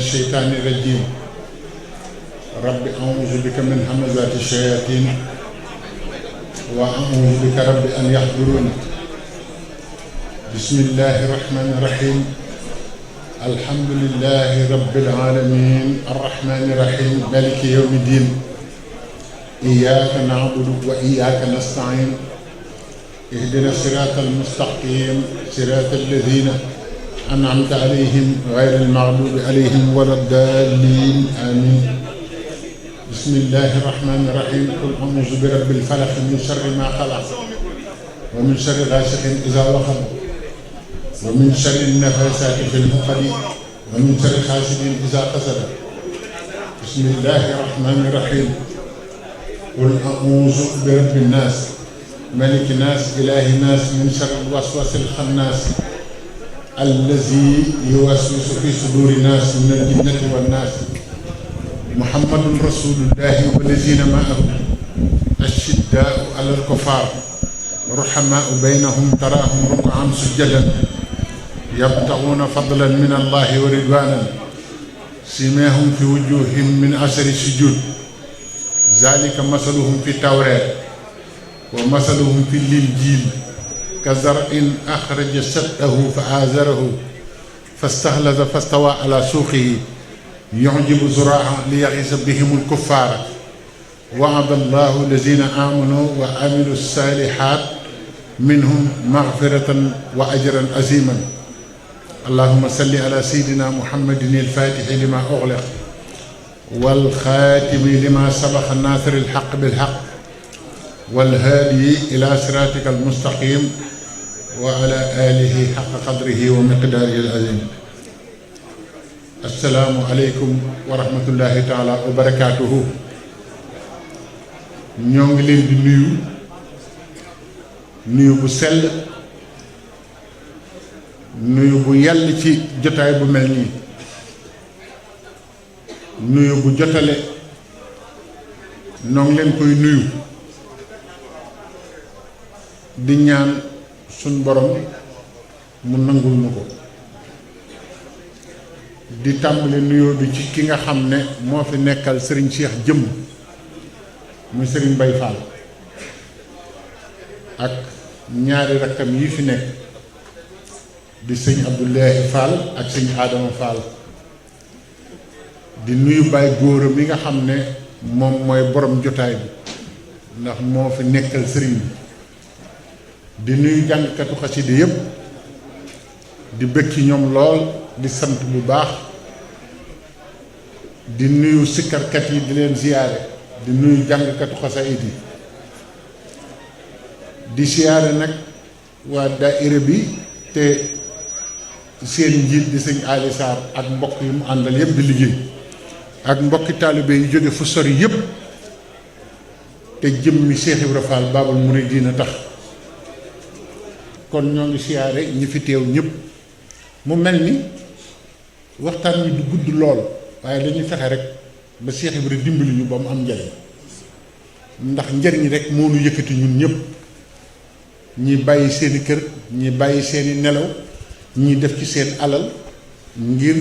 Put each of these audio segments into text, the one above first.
الشيطان الرجيم رب أعوذ بك من همزات الشياطين وأعوذ بك رب أن يحضرون بسم الله الرحمن الرحيم الحمد لله رب العالمين الرحمن الرحيم مالك يوم الدين إياك نعبد وإياك نستعين اهدنا الصراط المستقيم صراط الذين أنعمت عليهم غير المغضوب عليهم ولا الضالين آمين بسم الله الرحمن الرحيم قل أعوذ برب الفلق من شر ما خلق ومن شر غاسق إذا وقب ومن شر النفاثات في العقد ومن شر حاسد إذا حسد بسم الله الرحمن الرحيم قل أعوذ برب الناس ملك الناس إله الناس من شر الوسواس الخناس الذي يوسوس في صدور الناس من الجنة والناس محمد رسول الله والذين معه الشداء على الكفار رحماء بينهم تراهم ركعا سجدا يبتغون فضلا من الله ورضوانا سيماهم في وجوههم من أثر السجود ذلك مثلهم في التوراة ومثلهم في الإنجيل كزرع أخرج شطأه فآزره فاستغلظ فاستوى على سوقه يعجب زراعه ليغيظ بهم الكفار وعد الله الذين آمنوا وعملوا الصالحات منهم مغفرة وأجرا عظيما اللهم صل على سيدنا محمد الفاتح لما أغلق والخاتم لما سبق الناصر الحق بالحق والهادي إلى صراطك المستقيم وعلى آله حق قدره ومقداره العظيم السلام عليكم ورحمة الله تعالى وبركاته ñoo ngi leen di nuyu bu sell nuyu bu yàlla ci jotaay bu mel nii nuyu bu jotale ñoo ngi leen koy nuyu di ñaan suñ borom mu nangul ñu ko di tàmbali nuyoo bi ci ki nga xam ne moo fi nekkal Serigne Cheikh jëmm muy Serigne Mbaye Fall ak ñaari rakkam yi fi nekk di sëñ Abdoulaye Fall ak sëñ Adama Fall di nuyu Baye Góora mi nga xam ne moom mooy borom jotaay bi ndax moo fi nekkal Serigne bi di nuyu jàngkatu xaside yépp di bëgg ci ñoom lool di sant bu baax di nuyu sikkarkat yi di leen ziyaare di nuyu jàngkatu xasaayid yi di ziyaare nag waa daayira bi te seen njiit di sëñ Ali Sarr ak mbokk yi mu àndal yépp di liggéey ak mbokki taalibe yi jóge fu sori yépp te jëmmi Cheikh Ibra Fall Babul Mouridina tax kon ñoo ngi siyaare ñi fi teew ñëpp mu mel ni waxtaan wi du gudd lool waaye dañuy fexe rek ba Cheikh Ibra dimbali ñu ba mu am njariñ ndax njariñ rek moo nu yëkkati ñun ñëpp ñi bàyyi seeni kër ñi bàyyi seeni nelaw ñi def ci seen alal ngir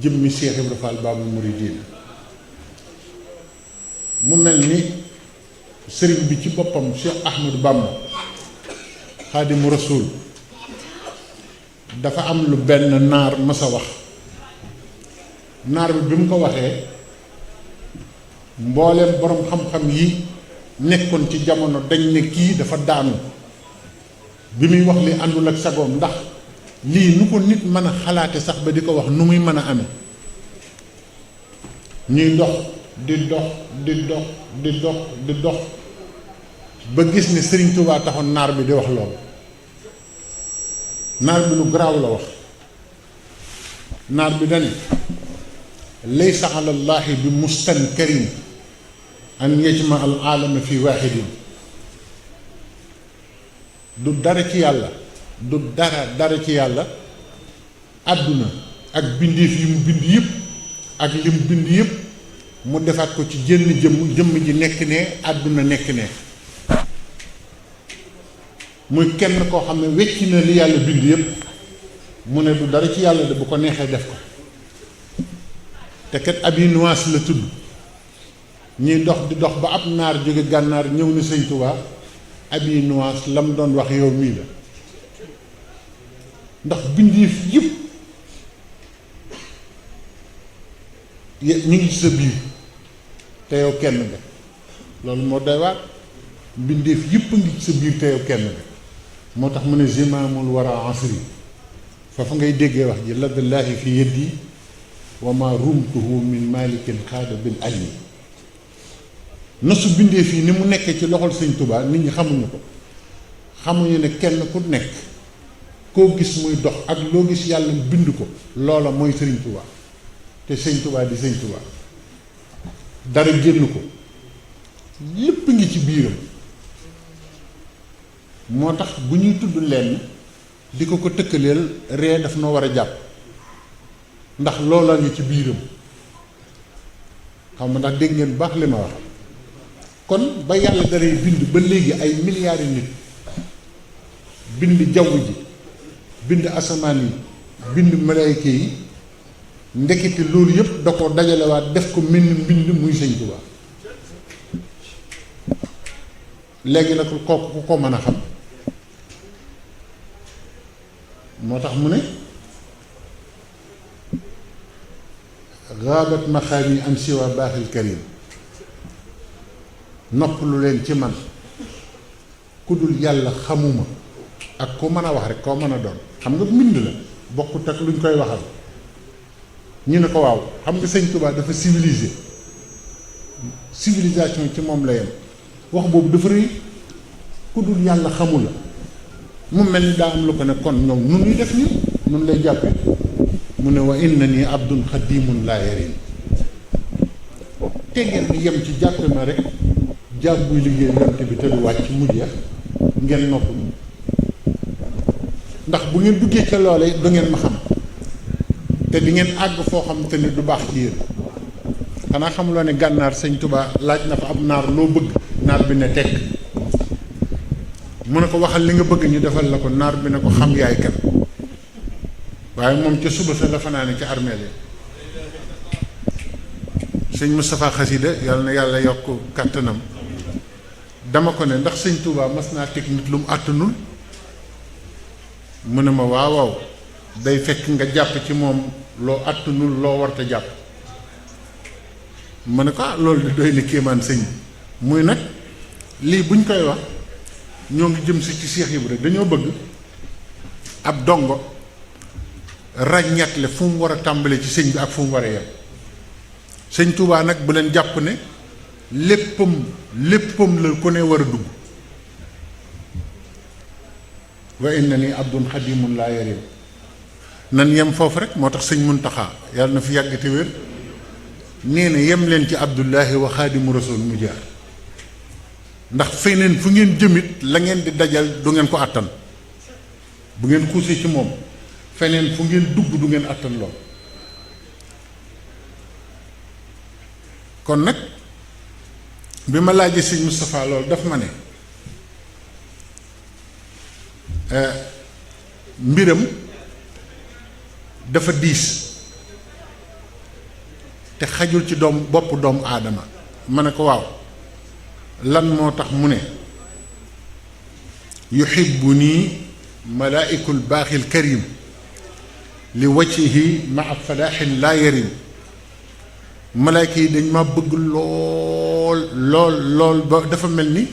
jëmmi Cheikh Ibra Fall Babul Mouridina mu mel ni sëriñ bi ci boppam Cheikh Ahmadou Bamba Xaadimu Rasuul dafa am lu benn naar masa wax naar bi mu ko waxee mbooleem boroom xam-xam yi nekkoon ci jamono dañ ne kii dafa daanu bi muy wax li àndul ak sagoom ndax lii nu ko nit mën a xalaate sax ba di ko wax nu muy mën a amee ñuy dox di dox di dox di dox di dox ba gis ne Sëriñ Tuubaa taxoon naar bi di wax loolu naar bi lu garaaw la wax naar bi dane laysa ala llaahi bi mustankarin an yajma al aalama fi waaxidin du dara ci yàlla du dara ci yàlla àdduna ak bindeef yi mu bind yëpp ak li mu bind yëpp mu defaat ko ci jënn jëmm ji nekk ne àdduna nekk ne muy kenn koo xam ne wecci na li yàlla bind yëpp mu ne du dara ci yàlla de bu ko neexee def ko te kat Abi Nuwaas la tudd ñuy dox di dox ba ab naar jóge gànnaar ñëw ni sëñ Tuubaa Abi Nuwaas la mu doon wax yow mii la ndax bindeef yëpp ñu ngi ci sa biir te yow kenn nga loolu moo doy waar bindeef yëpp a ngi ci sa biir te yow kenn nga moo tax mu ne zimaamul wara asri foofu ngay déggee wax ji ladallaahi fi yeddi wa ma rumtuhu min malikin xaada bil ali nasu bindeef yi ni mu nekkee ci loxol sëñ Tuubaa nit ñi xamuñu ko xamuñu ne kenn ku nekk koo gis muy dox ak loo gis yàlla bind ko loola mooy sëriñ Tuubaa te sëñ Tuubaa di sëñ Tuubaa dara génn ko lépp ngi ci biiram moo tax bu ñuy tudd lenn di ko tëkkaleel ree daf noo war a jàpp ndax loola ngi ci biiram xam nga ndax dégg ngeen baax li ma wax kon ba yàlla daray bind ba léegi ay milliards yi nit bind jaww ji bind asamaan yi bind malaayka yi ndekete loolu yëpp da ko dajalewaat def ko mel ni mbind muy sëñ Tuubaa léegi nag kooku ku ko mën a xam moo tax mu ne gaabat maxaami an siwa baaxil karim nopp lu leen ci man ku dul yàlla xamuma ak ku mën a wax rek koo mën a doon xam nga mbind la bokkut ak luñ koy waxal ñu ne ko waaw xam nga sëñ Tuubaa dafa civilisé civilisation ci moom la yem wax boobu dafa rëy ku dul yàlla xamu la mu mel ni daa am lu ko ne kon ñoom nu ñuy def nii nun lay jàppe mu ne wa inna nii abdun xadimun laa yarin te ngeen di yem ci jàppe ma rek jàpp buy liggéey yonte bi te du wàcc mu jeex ngeen nopp ndax bu ngeen duggee ca loole du ngeen ma xam te di ngeen àgg foo xam te ni du baax ci yéen xanaa xamuloo ne gànnaar sëñ Tuubaa laaj na fa ab naar loo bëgg naar bi ne tekk mu ne ko waxal li nga bëgg ñu defal la ko naar bi ne ko xam yaay kan waaye moom ca suba sa la fanaane ca armeel yi sëñ Moustapha Xasida yàlla na yàlla yokk kàttanam dama ko ne ndax sëñ Tuubaa mas naa teg nit lu mu àttanul mu ne ma waaw waaw day fekk nga jàpp ci moom loo àttanul loo warta jàpp ma ne ko loolu di doy na kéemaan sëñ bi muy nag lii buñ koy wax ñoo ngi jëm si ci Cheikh Ibra dañoo bëgg ab dongo ràññetle fu mu war a tàmbalee ci sëñ bi ak fu mu war a yem sëñ Tuubaa nag bu leen jàpp ne léppam la ku ne war a dugg wa inna ni abdun xadimun laa yarim nan yem foofu rek moo tax sëñ Muntaxa yàlla na fi yàgg te wér nee na yem leen ci abdullahi wa xaadimu rasul mu jaar ndax feneen fu ngeen jëmit la ngeen di dajal du ngeen ko àttan bu ngeen xuusee ci moom feneen fu ngeen dugg du ngeen àttan lool kon nag bi ma laajee sëñ Moustapha loolu daf ma ne mbiram dafa diis te xajul ci bopp doomu aadama ma ne ko waaw lan moo tax mu ne yuhibbuni malaaikul baaxil karim li wajhihi maa falaaxin laa yarim malaayka yi dañ ma bëgg lool ba dafa mel ni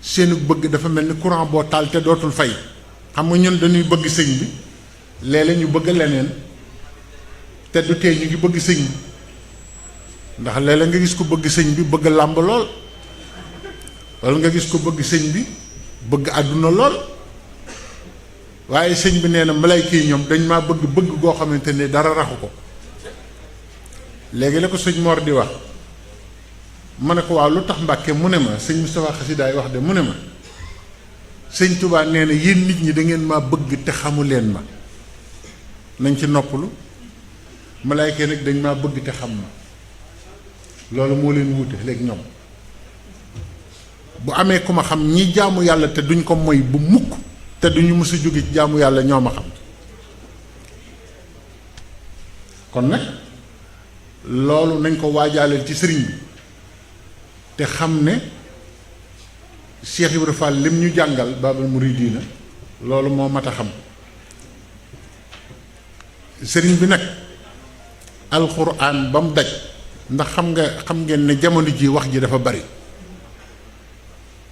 seenu bëgg dafa mel ni courant boo taal te dootul fay xam nga ñun dañuy bëgg sëñ bi léeg-léeg ñu bëgg leneen te du tee ñu ngi bëgg sëñ bi ndax léeg-léeg nga gis ko bëgg sëñ bi bëgg làmb lool walla nga gis ko bëgg sëñ bi bëgg àdduna lool waaye sëñ bi nee na malayka yi ñoom dañ maa bëgg goo xamante ne dara raxu ko léegi la ko sëñ Mor di wax ma ne ko waaw lu tax Mbàkke mu ne ma sëñ Moustapha Xasidaay wax de mu ne ma sëñ Touba nee na yéen nit ñi da ngeen maa bëgg te xamu leen ma nañ ci noppalu malayka yi nag dañ maa bëgg te xam ma loolu moo leen wuute léegi ñoom bu amee ku ma xam ñi jaamu yàlla te duñ ko moy bu mukk te duñu mës a jóge ci jaamu yàlla ñoo ma xam kon nag loolu nañ ko waajaaleel ci sëriñ bi te xam ne Cheikh Ibra Fall lim ñu jàngal Babul Mouridina loolu moo mat a xam sëriñ bi nag alxuraan ba mu daj ndax xam ngeen ne jamono ji wax ji dafa bari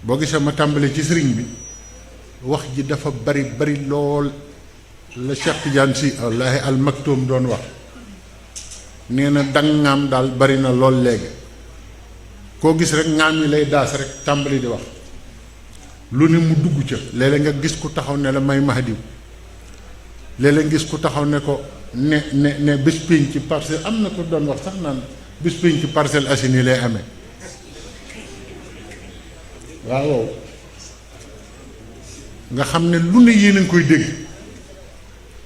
boo gisee ma tàmbalee ci sëriñ bi wax ji dafa bari lool la Cheikh Tidiane Sy wallaahi al maktoum doon wax nee na dangaam daal bari na lool léegi koo gis rek ngaam yi lay daas rek tàmbali di wax lu ne mu dugg ca léeg-léeg nga gis ku taxaw ne la may Mahdiw léeg-léeg gis ku taxaw ne ko ne bés pénc ci Parcelles am na ko doon wax sax naan bés pénc ci Parcelles Assainies lay amee waaw nga xam ne lu ne yéen a ngi koy dégg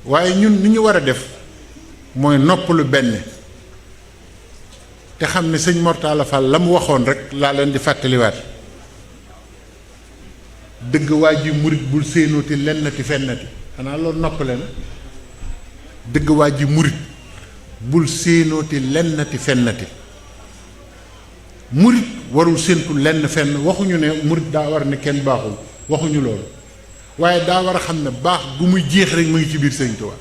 waaye ñun ni ñu war a def mooy noppalu benn te xam ne sëñ Mortala Fall la mu waxoon rek laa leen di fàttaliwaat dëgg waa ji murit bul séenooti lennati fennati xanaa loolu noppale na dëgg waa ji murit bul séenooti lennati fennati murit warul séentu lenn fenn waxuñu ne murit daa war ne kenn baaxul waxuñu loolu waaye daa war a xam ne baax gu muy jeex rek mu ngi ci biir sëñ Tuubaa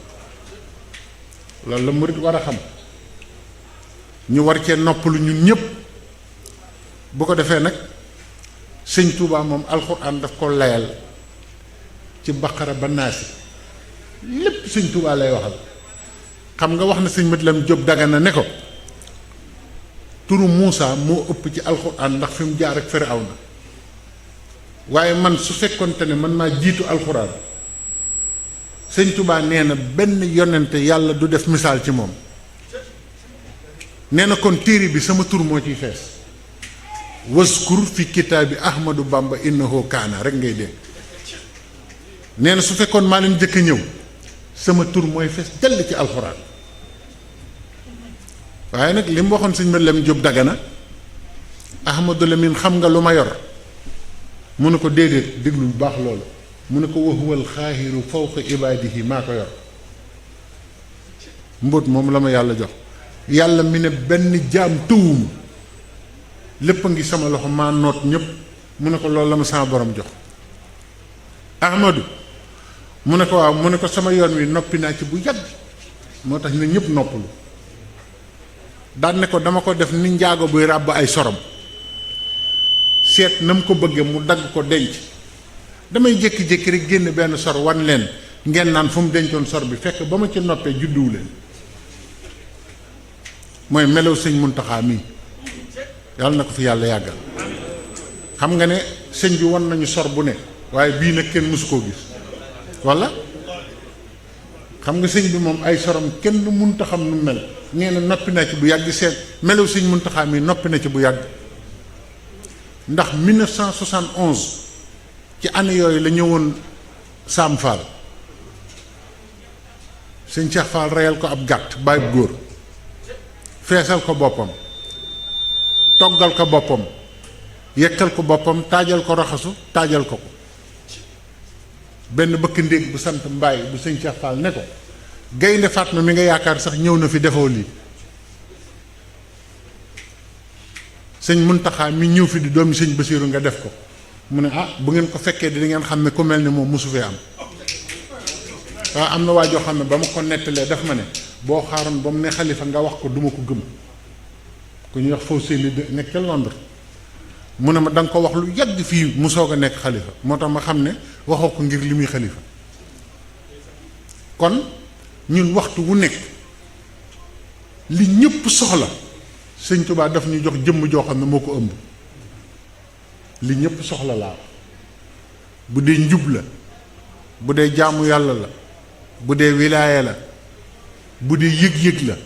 loolu la murit war a xam ñu war cee noppalu ñun ñëpp bu ko defee nag sëñ Tuubaa moom alxuraan daf ko layal ci baqara ba naasi lépp sëñ Tuubaa lay waxal xam nga wax na sëñ Mat Lam Jóob Dagana ne ko turu Muusa moo ëpp ci alxuraan ndax fi mu jaar ak Firawna waaye man su fekkonte ne man maa jiitu alxuraan sëñ Tuubaa nee na benn yonente yàlla du def misaal ci moom nee na kon téere bi sama tur moo ciy fees waskur fi kitaabi Ahmadu Bamba innahu kaana rek ngay dégg nee na su fekkoon maa leen jëkk a ñëw sama tur mooy fees dell ci alxuraan waaye nag li mu waxoon sëñ Mat Lam Jóob Dagana Ahmadu Lamin xam nga lu ma yor mu ne ko déedéet déglu bu baax loolu mu ne ko wa huwal xaahiru fawqa ibaadihi maa ko yor mbóot moom la ma yàlla jox yàlla mi ne benn jaam tëwuma lépp a ngi sama loxo maa noot ñépp mu ne ko loolu la ma sama borom jox Ahmadu mu ne ko waaw mu ne ko sama yoon wi noppi naa ci bu yàgg moo tax ne ñépp noppalu daan ne ko dama ko def ni njaago buy ràbb ay sorom seet na mu ko bëggee mu dagg ko denc damay jékki-jékki rek génn benn sor wan leen ngeen naan fu mu dencoon sor bi fekk ba ma ci noppee judduwu leen mooy melaw sëñ Muntaxa mii yàlla na ko fi yàlla yàggal xam nga ne sëñ bi won nañu sor bu ne waaye bii nag kenn mësu koo gis walla xam nga sëñ bi moom ay sorom kenn mënta xam nu mel nee na noppi na ci bu yàgg seet melaw sëñ Muntaxa mii noppi na ci bu yàgg ndax 1971 ci année yooyu la ñëwoon Saam Fall sëñ Cheikh Fall reyal ko ab gàtt bàyyi góor feesal ko boppam toggal ko boppam yekkal ko boppam taajal ko raxasu taajal ko benn bëkk ndéeg bu sant mbaay bu sëñ Cheikh Fall ne ko gaynde Fatma mi nga yaakaar sax ñëw na fi defoo lii sëñ Muntaxa mi ñëw fi di doomi sëñ Basiiru nga def ko mu ne ah bu ngeen ko fekkee di ngeen xam ne ku mel ni moom mosu fee am waaw am na waa joo xam ne ba ma ko nettalee daf ma ne boo xaaroon ba mu ne xalifa nga wax ko duma ko gëm ku ñuy wax foofu seeni nekk ca Londres mu ne ma da nga ko wax lu yàgg fii mu soog a nekk xalifa moo tax ma xam ne waxoo ko ngir li muy xalifa kon ñun waxtu wu nekk li ñëpp soxla sëñ Tuubaa daf ñu jox jëmm joo xam ne moo ko ëmb li ñëpp soxla laa bu dee njub la bu dee jaamu yàlla la bu dee wilaaya la bu dee yëg-yëg la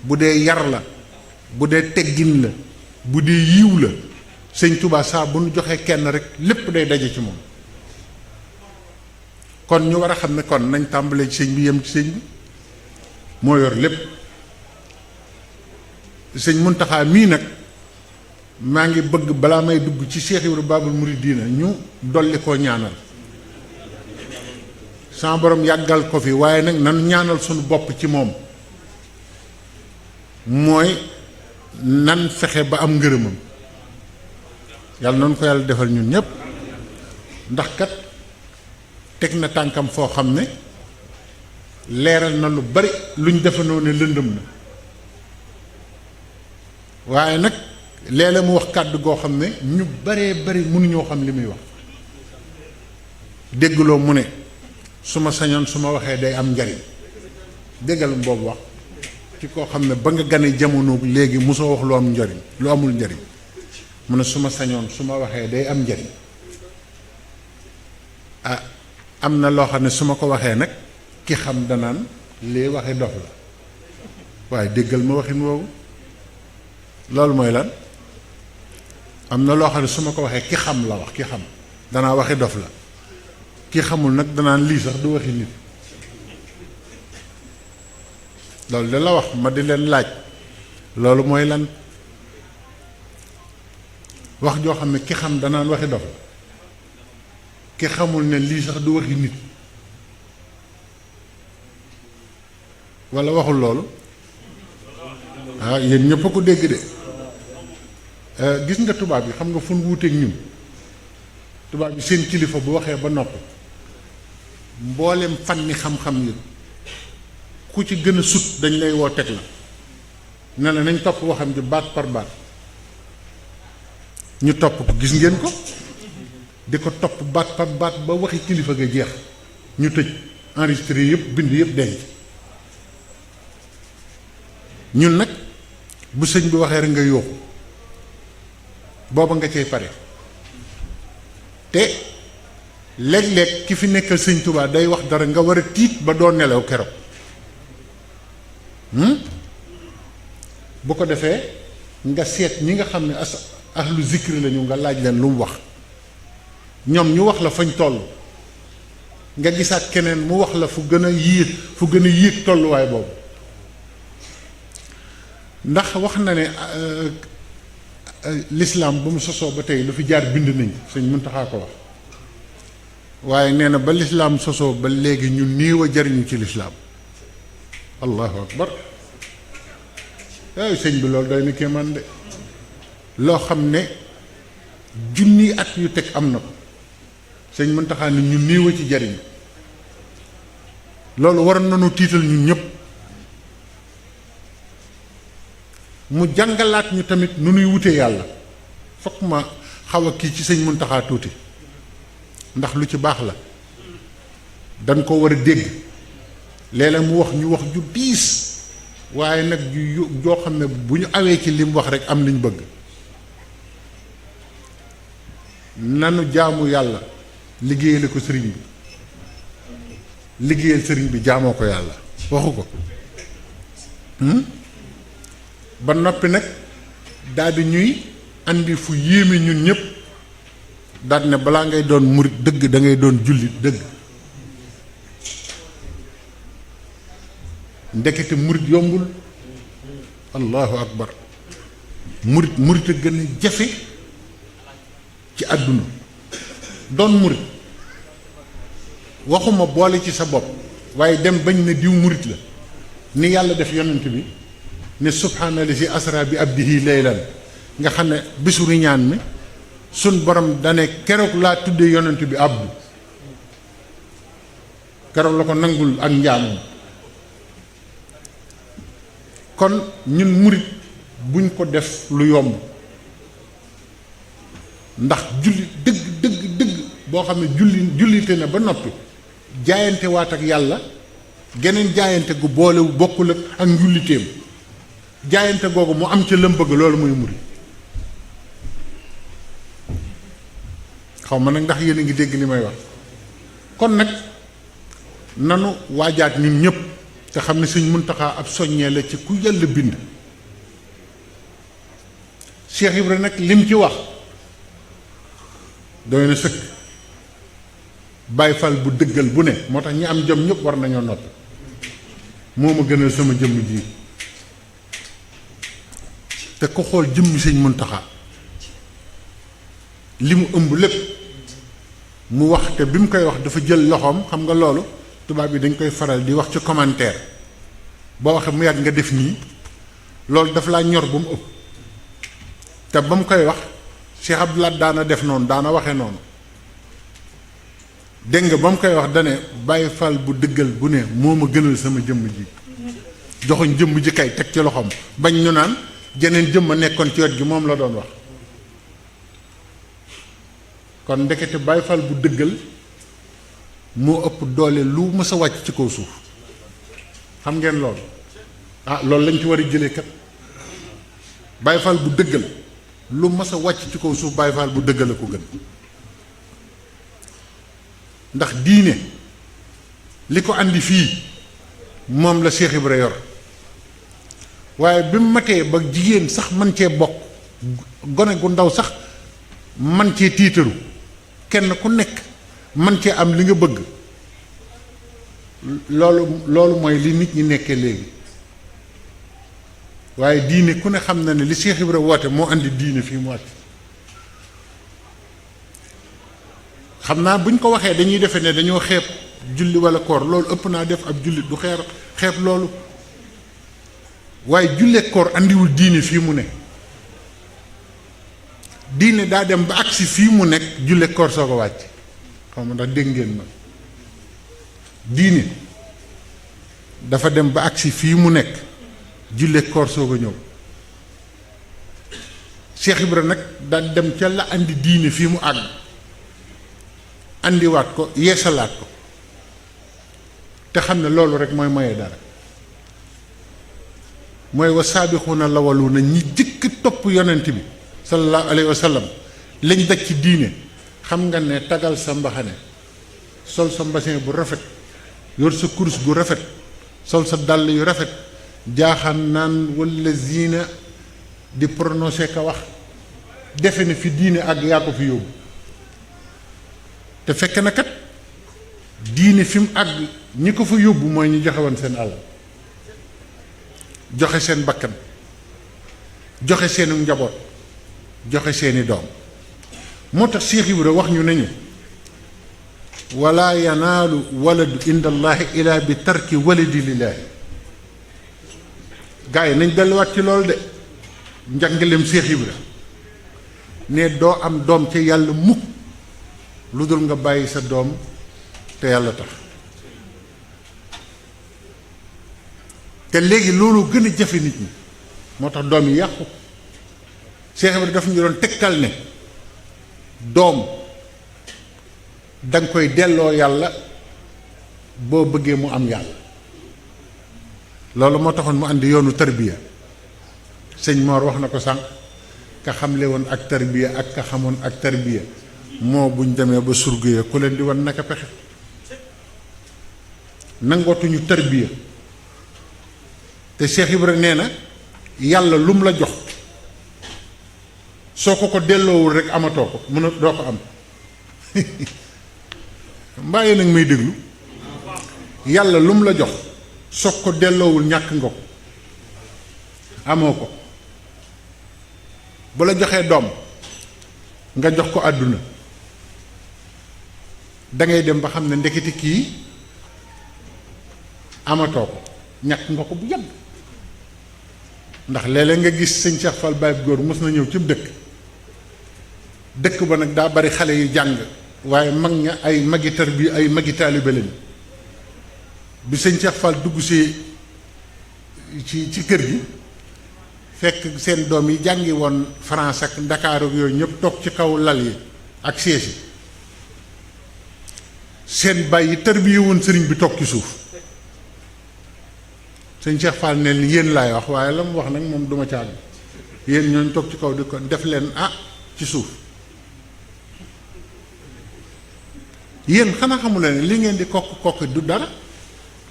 bu dee yar la bu dee teggin la bu dee yiw la sëñ Tuubaa saa bu nu joxee kenn rek lépp day daje ci moom kon ñu war a xam ne kon nañ tàmbalee ci sëñ bi yem ci sëñ bi moo yor lépp sëñ Muntaxa mii nag maa ngi bëgg balaa may dugg ci Cheikh Ibra Babul Mouridina ñu dolli koo ñaanal sama borom yàggal ko fi waaye nag nanu ñaanal suñu bopp ci moom mooy nan fexe ba am ngërëmam yàlla noonu ko yàlla defal ñun ñëpp ndax kat teg na tànkam foo xam ne leeral na lu bari luñ defandoo ne lëndëm na waaye nag léeg-léeg mu wax kàddu goo xam ne ñu baree bari mënuñoo xam li muy wax déggloo mu ne su ma sañoon su ma waxee day am njariñ déggal boobu wax ci koo xam ne ba nga gane jamono léegi mosoo wax lu am njariñ lu amul njariñ mu ne su ma sañoon su ma waxee day am njariñ ah am na loo xam ne su ma ko waxee nag ki xam danaan lii waxi dof la waaye déggal ma waxin woowu loolu mooy lan am na loo xam ne su ma ko waxee ki xam la wax ki xam danaa waxi dof la ki xamul nag danaan lii sax du waxi nit loolu de la wax ma di leen laaj loolu mooy lan wax joo xam ne ki xam danaan waxi dof la ki xamul ne lii sax du waxi nit walla waxul loolu ah yéen ñëpp a ko dégg de gis nga tubaab yi xam nga fu nu wuuteeg ñun tubaab yi seen kilifa bu waxee ba noppi mboolem fànni xam-xam yi ku ci gën a sut dañ lay woo teg la ne la nañ topp waxam ji baat par baat ñu topp ko gis ngeen ko di ko topp baat par baat ba waxi kilifa ga jeex ñu tëj enregistré yëpp bind yëpp denc ñun nag bu sëñ bi waxee rek nga yóoxu booba nga cay pare te léeg-léeg ki fi nekkal sëñ Tuubaa day wax dara nga war a tiit ba doo nelaw keroog bu ko defee nga seet ñi nga xam ne ahlu zikri lañu nga laaj leen lu mu wax ñoom ñu wax la fañ toll nga gisaat keneen mu wax la fu gën a yéeg tolluwaay boobu ndax wax na ne lislaam ba mu sosoo ba tey lu fi jaar bind nañ sëñ Muntaxa ko wax waaye nee na ba lislaam sosoo ba léegi ñu néew a jariñu ci lislaam allahu akbar ay sëñ bi loolu doy na kéemaan de loo xam ne junni at yu teg am na ko sëñ Muntaxa ne ñu néew a ci jariñu loolu waroon nañu tiital ñun ñëpp mu jàngalaat ñu tamit nu nuy wute yàlla fokk ma xaw a kii ci sëñ Muntaxa tuuti ndax lu ci baax la dañ ko war a dégg léeg-léeg mu wax ñu wax ju diis waaye nag joo xam ne bu ñu awee ci li mu wax rek am liñ bëgg nanu jaamu yàlla liggéeyale ko sëriñ bi liggéeyal sëriñ bi jaamoo ko yàlla waxu ko ba noppi nag daldi ñuy andi fu yéeme ñun ñëpp daldi ne balaa ngay doon murit dëgg da ngay doon jullit dëgg ndekete murit yombul allahu akbar murit a gën a jafe ci àdduna doon murit waxuma boole ci sa bopp waaye dem bañ ne diw murit la ni yàlla def yonent bi ne subhaanallazi asra bi abdihi laylan nga xam ne bisu riñaan mi sun borom dane keroog laa tuddee yonent bi abdu keroog la ko nangul ak njaamam kon ñun murit buñ ko def lu yomb ndax julli dëgg boo xam ne jullite na ba noppi jaayante waat ak yàlla geneen jaayante gu boolewu bokkul ak njulliteem jaayante googu mu am ca lëm bëgg loolu muy murit xaw ma nag ndax yéen a ngi dégg li may wax kon nag nanu waajaat ñun ñëpp te xam ne Sëñ Muntaxa ab soññee la ci ku yàlla bind Cheikh Ibra nag lim ci wax doy na sëkk Baay Faal bu dëggal bu ne moo tax ñi am jom ñëpp war nañoo noppi moo ma gënal sama jëmm ji te ko xool jëmmi Sëñ Muntaxa li mu ëmb lépp mu wax te bi mu koy wax dafa jël loxoom xam nga loolu tubaab yi dañ koy faral di wax ci commentaire boo waxee mu yàgg nga def nii loolu daf laa ñor ba mu ëpp te ba mu koy wax Cheikh Abdoulaye daana def noonu daana waxee noonu dégg nga ba mu koy wax dane Baye Fall bu dëggal bu ne moo ma gënal sama jëmm ji joxuñ jëmm ji kay teg ci loxoom bañ ñu naan jeneen jëmm a nekkoon ci wet gi moom la doon wax kon ndekete Baye Fall bu dëggal moo ëpp doole lu mës a wàcc ci kaw suuf xam ngeen loolu loolu lañ ci war a jëlee kat Baye Fall bu dëggal lu mës a wàcc ci kaw suuf Baye Fall bu dëggal a ko gën ndax diine li ko andi fii moom la Cheikh Ibra yor waaye bi mu matee ba jigéen sax man cee bokk gone gu ndaw sax man cee tiitaru kenn ku nekk man cee am li nga bëgg loolu mooy li nit ñi nekkee léegi waaye diine ku ne xam na ne li Cheikh Ibra woote moo andi diine fii mu wàcc xam naa buñ ko waxee dañuy defe ne dañoo xeeb julli walla koor loolu ëpp naa def ab jullit du xeeb loolu waaye julleek koor andiwul diine fii mu ne diine daa dem ba agsi fii mu nekk julleek koor soo ko wàcc xam nga ndax dégg ngeen ma diine dafa dem ba agsi fii mu nekk julleek koor soo ko ñëw Cheikh Ibra nag daal dem ca la andi diine fii mu àgg andiwaat ko yeesalaat ko te xam ne loolu rek mooy maye dara mooy wa saabixuuna lawaluuna ñi jëkk topp yonent bi sallallahu alayhi wa sallam lañ daj ci diine xam nga ne tagal sa mbaxane sol sa mbasin bu rafet yor sa kurus gu rafet sol sa dàll yu rafet jaaxaan naan walla ziina di prononcé ka wax defe ne fi diine ak yaa ko fi yóbbu te fekk na kat diine fi mu àgg ñi ko fa yóbbu mooy ñu joxe woon seen àll joxe seen bakkan joxe seenu njaboot joxe seeni doom moo tax Cheikh Ibra wax ñu nañu wala yanaalu waladu inda allahi ila bi tarki waladi lillaahi gars yi nañ delluwaat ci loolu de njàngaleem Cheikh Ibra ne doo am doom ca yàlla mukk lu dul nga bàyyi sa doom te yàlla tax te léegi loolu gën a jafe nit ñi moo tax doom yi yàqu Cheikh Ibrahima daf ñu doon tegtal ne doom danga koy delloo yàlla boo bëggee mu am yàlla loolu moo taxoon mu andi yoonu tarbiya sëñ Mor wax na ko sànq ka xamle woon ak tarbiya ak ka xamoon ak tarbiya moo buñ demee ba surgee ku leen di wan naka pexe nangootuñu tarbiya te Cheikh Ibra nee na yàlla lum la jox soo ko delloowul rek amatoo ko mën a doo ko am mbaaye nag may déglu yàlla lum la jox soo ko delloowul ñàkk nga ko amoo ko bu la joxee doom nga jox ko àdduna dangay dem ba xam ne ndeketi kii amatoo ko ñàkk nga ko bu yàgg ndax léeg-léeg nga gis sëñ Cheikh Fall Baye góor mos na ñëw ci dëkk ba nag daa bari xale yu jàng waaye mag ña ay magi tarbiya ay magi taalibe lañ bi sëñ Cheikh Fall dugg si ci kër gi fekk seen doom yi jàngi woon France ak Ndakaaru yooyu ñëpp toog ci kaw lal yi ak siège yi seen bàyyi tarbiya woon sëriñ bi toog ci suuf sëñ Cheikh Fall ne yéen laay wax waaye la mu wax nag moom duma caag yéen ñooñ toog ci kaw di ko def leen ci suuf yéen xanaa xamu leen li ngeen di kokk du dara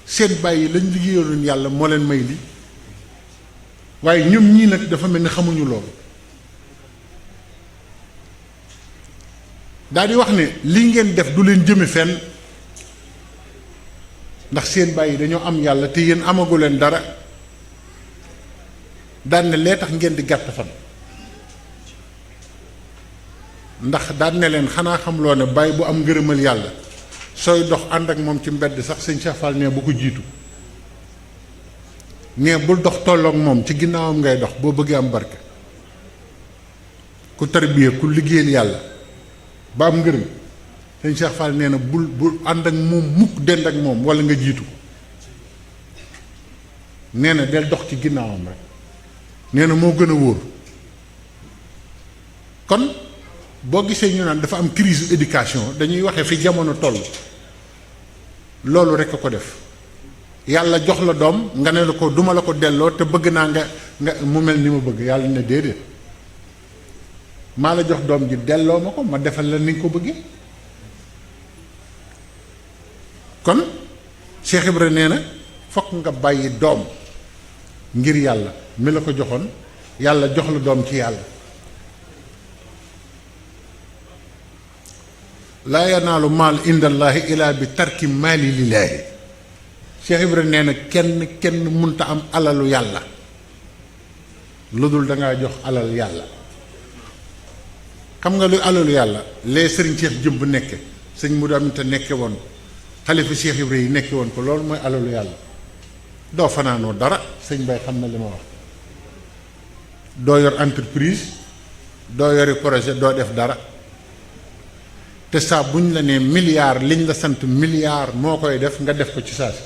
seen bàyyi lañ liggéeyaloon yàlla moo leen may li waaye ñoom ñii nag dafa mel ni xamuñu loolu daal di wax ne li ngeen def du leen jëme fenn ndax seen bàyyi dañoo am yàlla te yéen amagu leen dara daan ne lee tax ngeen di gàtt fan ndax daan ne leen xanaa xamloo ne bàyyi bu am ngërëmal yàlla sooy dox ànd ak moom ci mbedd sax sëñ Cheikh Fall ne bu ko jiitu ne bul dox tolloog moom ci ginnaawam ngay dox boo bëggee am barke ku tarbiya ku liggéeyal yàlla ba am ngërëm sëñ Cheikh Fall nee na bul ànd ak moom mukk dend ak moom wala nga jiitu nee na del dox ci ginnaawam rek nee na moo gën a wóor. kon boo gisee ñu naan dafa am crise éducation dañuy waxe fi jamono toll loolu rek a ko def yàlla jox la doom nga ne la ko duma la ko delloo te bëgg naa nga mu mel ni ma bëgg yàlla ne déedéet maa la jox doom ji delloo ma ko ma defal la ni nga ko bëggee. kon Cheikh Ibra nee na fokk nga bàyyi doom ngir yàlla mi la ko joxoon yàlla jox la doom ci yàlla. laa yanaalu maal indallaahi ilaa bi tarki maali lillaahi Cheikh Ibra nee na kenn munta am alalu yàlla lu dul dangaa jox alal yàlla. xam nga lu alalu yàlla lee sëriñ Cheikh jëmb nekke sëñ mu damita nekke woon xalifa Cheikh Ibra yi nekke woon ko loolu mooy alalu yàlla. doo fanaanoo dara sëñ Bay xam na li ma wax doo yor entreprise doo yori projet doo def dara te saa buñ la nee milliard liñ la sant milliard moo koy def nga def ko ci saa si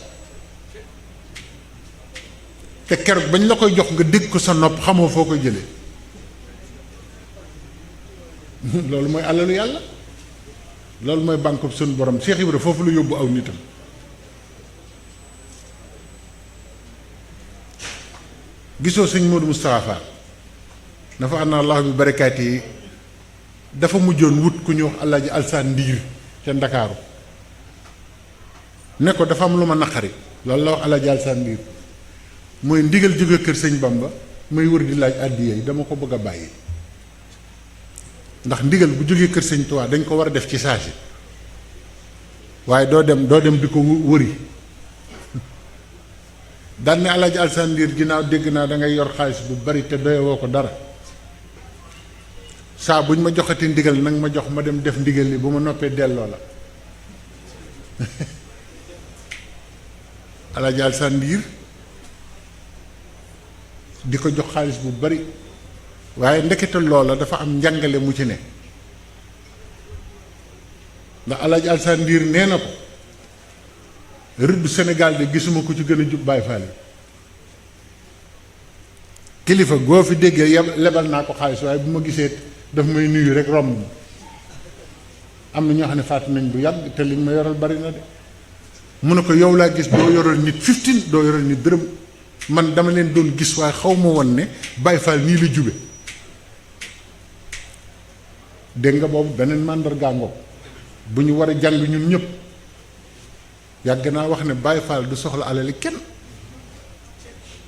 te keroog bañ la koy jox nga dégg ko sa nopp xamoo foo koy jëlee loolu mooy alalu yàlla loolu mooy banque bi suñu borom Cheikh Ibra foofu la yóbbu aw nitam. gisoo sëñ Modou Moustapha Fall dafa ànd Allah bi barakaati yi dafa mujjoon wut ku ñu wax Alaaji Alsaan Ndiir ca Ndakaaru ne ko dafa am lu ma naqari loolu la wax Alaaji Alsaan Ndiir mooy ndigal jóge kër sëñ Bamba may wër di laaj àddiya yi dama ko bëgg a bàyyi ndax ndigal bu jógee kër sëñ Tuubaa dañ ko war a def ci saa si waaye doo dem di ko wëri daan ne Alaaji Alsaan Ndiir ginnaaw dégg naa da ngay yor xaalis bu bari te doyewoo ko dara saa buñ ma joxati ndigal nag ma jox ma dem def ndigal li bu ma noppee delloo la Alaaji Alsaan Ndiir di ko jox xaalis bu bari waaye ndekete loola dafa am njàngale mu ci ne ndax Alaaji Alsaan Ndiir nee na ko rëdd Sénégal de gisuma ko ci gën a jub Baay Faal yi kilifa goo fi déggee lebal naa ko xaalis waaye bu ma gisee daf may nuyu rek romb ma am na ñoo xam ne fàtte nañ bu yàgg te liñ ma yoral bari na de mu ne ko yow laa gis doo yoral nit 15 doo yoral nit dërëm man dama leen doon gis waaye xaw ma woon ne Baay Faal nii la jube dégg nga boobu beneen màndargaa ngoog bu ñu war a jàng ñun ñëpp yàgg naa wax ne Baay Faal du soxla alali kenn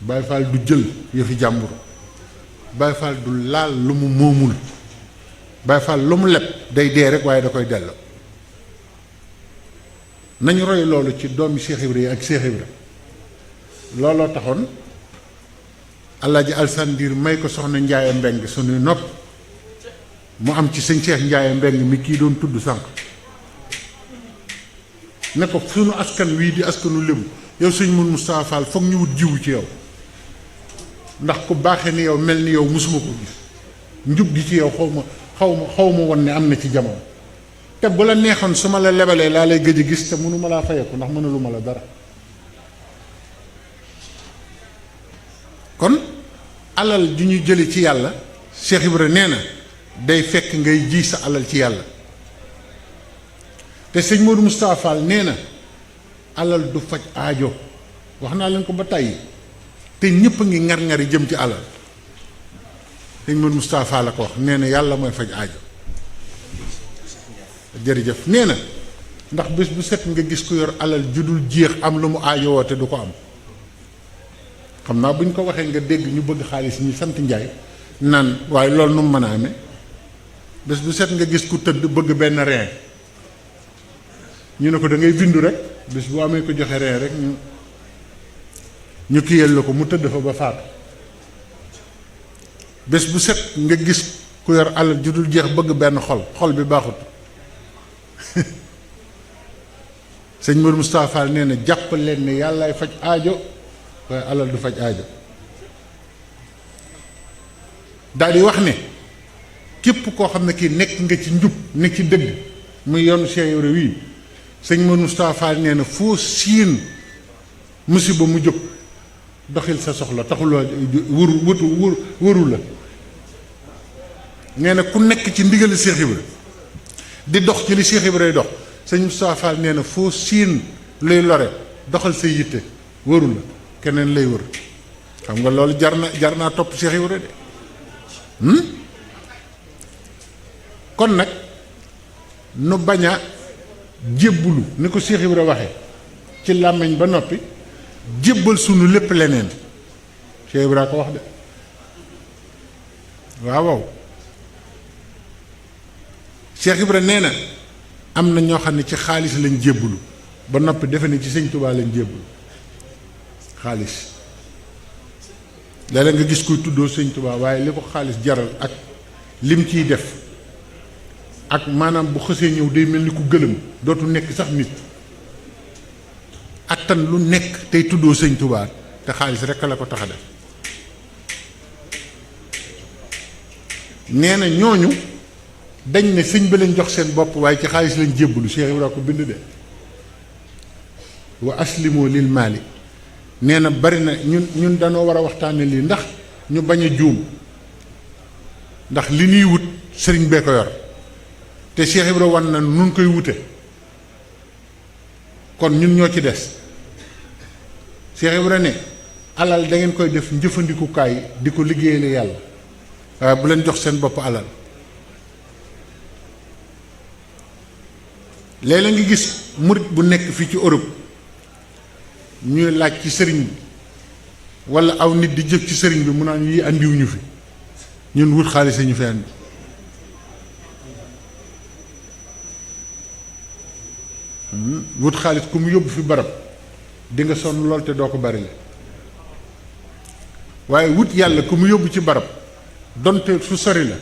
Baay Faal du jël yëfi jàmbur Baay Faal du laal lu mu moomul Baay Faal lu mu leb day dee rek waaye da koy delloo nañu roy loolu ci doomi Cheikh Ibra yi ak Cheikh Ibra looloo taxoon Alaaji Alsaan Ndiir may ko soxna Njaaye Mbeng sunuy nopp mu am ci sëñ Cheikh Njaaye Mbeng mi kii doon tudd sànq ne ko sunu askan wii di askanu lébu yow sëñ mun Moustapha Fall foog ñu wut jiwu ci yow ndax ku baaxee ni yow mel ni yow musuma ko gis njub gi ci yow xaw ma won ne am na ci jamono te bu la neexoon su ma la lebalee laa lay gëj a gis te mënuma laa fayeeku ndax mënaluma la dara kon alal ju ñu jële ci yàlla Cheikh Ibra nee na day fekk ngay ji sa alal ci yàlla te sëñ Modou Moustapha Fall nee na alal du faj aajo wax naa leen ko ba tàyyi te ñépp a ngi ngar-ngari jëm ci alal sëñ Modou Moustapha Fall la ko wax nee na yàlla mooy faj aajo jërëjëf nee na ndax bés bu set nga gis ku yor alal ju dul jeex am lu mu aajowoo te du ko am xam naa bu ñu ko waxee nga dégg ñu bëgg xaalis ñi sant njaay naan waaye loolu nu mu mën a amee bés bu set nga gis ku tëdd bëgg benn rein ñu ne ko da ngay bindu rek bés bu amee ko joxe rein rek ñu kiyal la ko mu tëdd fa ba faatu bés bu set nga gis ku yor alal ju dul jeex bëgg benn xol bi baaxut sëñ Modou Moustapha Fall nee na jàpp leen ne yàllaay faj aajo waaye alal du faj aajo daal di wax ne képp koo xam ne kii nekk nga ci njub nekk ci dëgg muy yoonu Cheikh Ibra wii sëñ Modou Moustapha Fall nee na foo siin musiba mu jóg doxil sa soxla taxuloo wëru la nee na ku nekk ci ndigali Cheikh Ibra di dox ci li Cheikh Ibra dox sëñ Moustapha Fall nee na foo siin luy lore doxal sa yitte wëru la keneen lay wër xam nga loolu jar naa topp Cheikh Ibra de kon nag nu bañ a jébbulu ni ko Cheikh Ibra waxe ci làmmiñ ba noppi jébbal sunu lépp leneen Cheikh Ibra ko wax de waaw Cheikh Ibra nee na am na ñoo xam ne ci xaalis lañ jébbulu ba noppi defe ne ci sëñ Tuubaa lañ jébbulu xaalis léeg-léeg nga gis kuy tuddoo sëñ Tuubaa waaye li ko xaalis jaral ak lim ciy def ak maanaam bu xësee ñëw day mel ni ku gëlëm dootu nekk sax nit attan lu nekk tey tuddoo sëñ Tuubaa te xaalis rekk la ko tax a def nee na ñooñu dañ ne sëñ bi lañ jox seen bopp waaye ci xaalis lañ jébbalu Cheikh Ibra ko bind de wa aslimoo lil maali nee na bari na ñun danoo war a waxtaane lii ndax ñu bañ a juum ndax li ñuy wut sëriñ bee ko yor te Cheikh Ibra wan na nun koy wute kon ñun ñoo ci des Cheikh Ibra ne alal da ngeen koy def njëfandikukaay di ko liggéeyale yàlla waaye bu leen jox seen bopp alal léeg-léeg nga gis murit bu nekk fii ci Europe ñuy laaj ci sëriñ bi walla aw nit di jëf ci sëriñ bi mu naan yi andiwuñu fi ñun wut xaalis ñu fi andi wut xaalis ku mu yóbbu fi barab di nga sonn lool te doo ko bari la waaye wut yàlla ku mu yóbbu ci barab donte fu sori la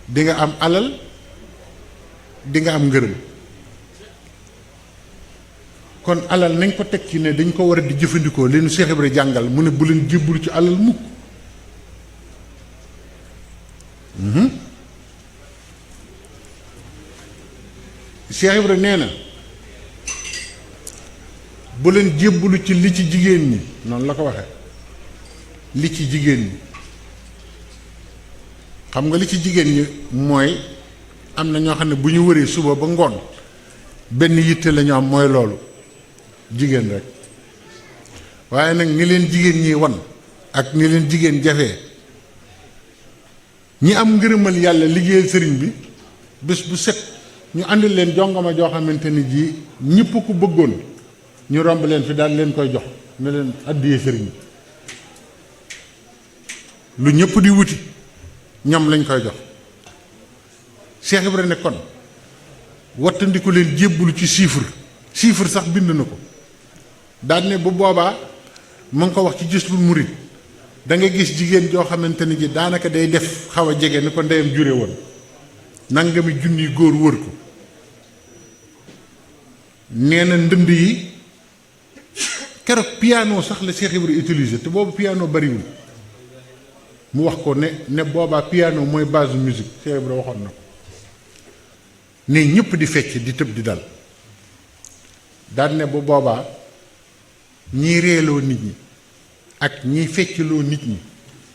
di nga am alal di nga am ngërëm kon alal nañ ko teg ci ne dañ ko war a di jëfandikoo leen Cheikh Ibra jàngal mu ne bu leen jébbalu ci alal mukk Cheikh Ibra nee na bu leen jébbalu ci li ci jigéen ñi noonu la ko waxee li ci jigéen ñi xam nga li ci jigéen ñi mooy am na ñoo xam ne bu ñu wëree suba ba ngoon benn yitte la ñu am mooy loolu jigéen rek waaye nag ni leen jigéen ñi wan ak ni leen jigéen jafee ñi am ngërëmal yàlla liggéeyal sëriñ bi bés bu set ñu àndil leen jongama joo xamante ni ji ñëpp ku bëggoon ñu romb leen fi daal leen koy jox ne leen addiyee sëriñ bi lu ñëpp di wuti ñoom lañ koy jox Cheikh Ibra ne kon wattandiku leen jébbalu ci chiffre sax bind na ko daal ne bu boobaa mu ngi ko wax ci Jazbul Murid da nga gis jigéen joo xamante ni ji daanaka day def xaw a jege ni ko ndeyam jure woon nangami junni góor wër ko nee na ndënd yi keroog piano sax la Cheikh Ibra utilisé te boobu piano bariwul mu wax ko ne boobaa piano mooy base musique Cheikh Ibra waxoon na ko ne ñëpp di fecc di tëb di dal daal ne bu boobaa ñiy reeloo nit ñi ak ñiy feccloo nit ñi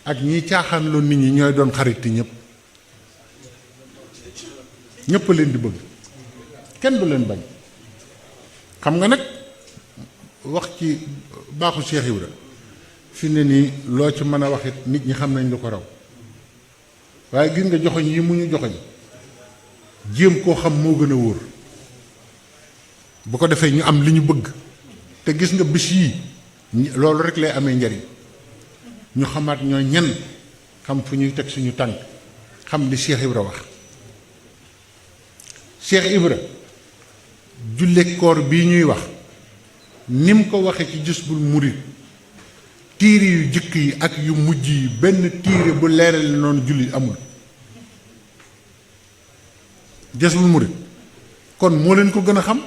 ak ñiy caaxaanloo nit ñi ñooy doon xariti ñëpp ñëpp leen di bëgg kenn du leen bañ xam nga nag wax ci baaxu Cheikh Ibra fi ne nii loo ci mën a wax it nit ñi xam nañ lu ko raw waaye gis nga joxoñ yi mu ñu joxoñ jéem koo xam moo gën a wóor bu ko defee ñu am li ñu bëgg te gis nga bis yii loolu rek lay amee njariñ ñu xamaat ñoo ñan xam fu ñuy teg suñu tànk xam li Cheikh Ibra wax Cheikh Ibra julle koor bii ñuy wax ni mu ko waxee ci Jazbul Murid tiire yu jëkk yi ak yu mujj yi benn tiire bu leerale noonu julli amul Jazbul Murid kon moo leen ko gën a xam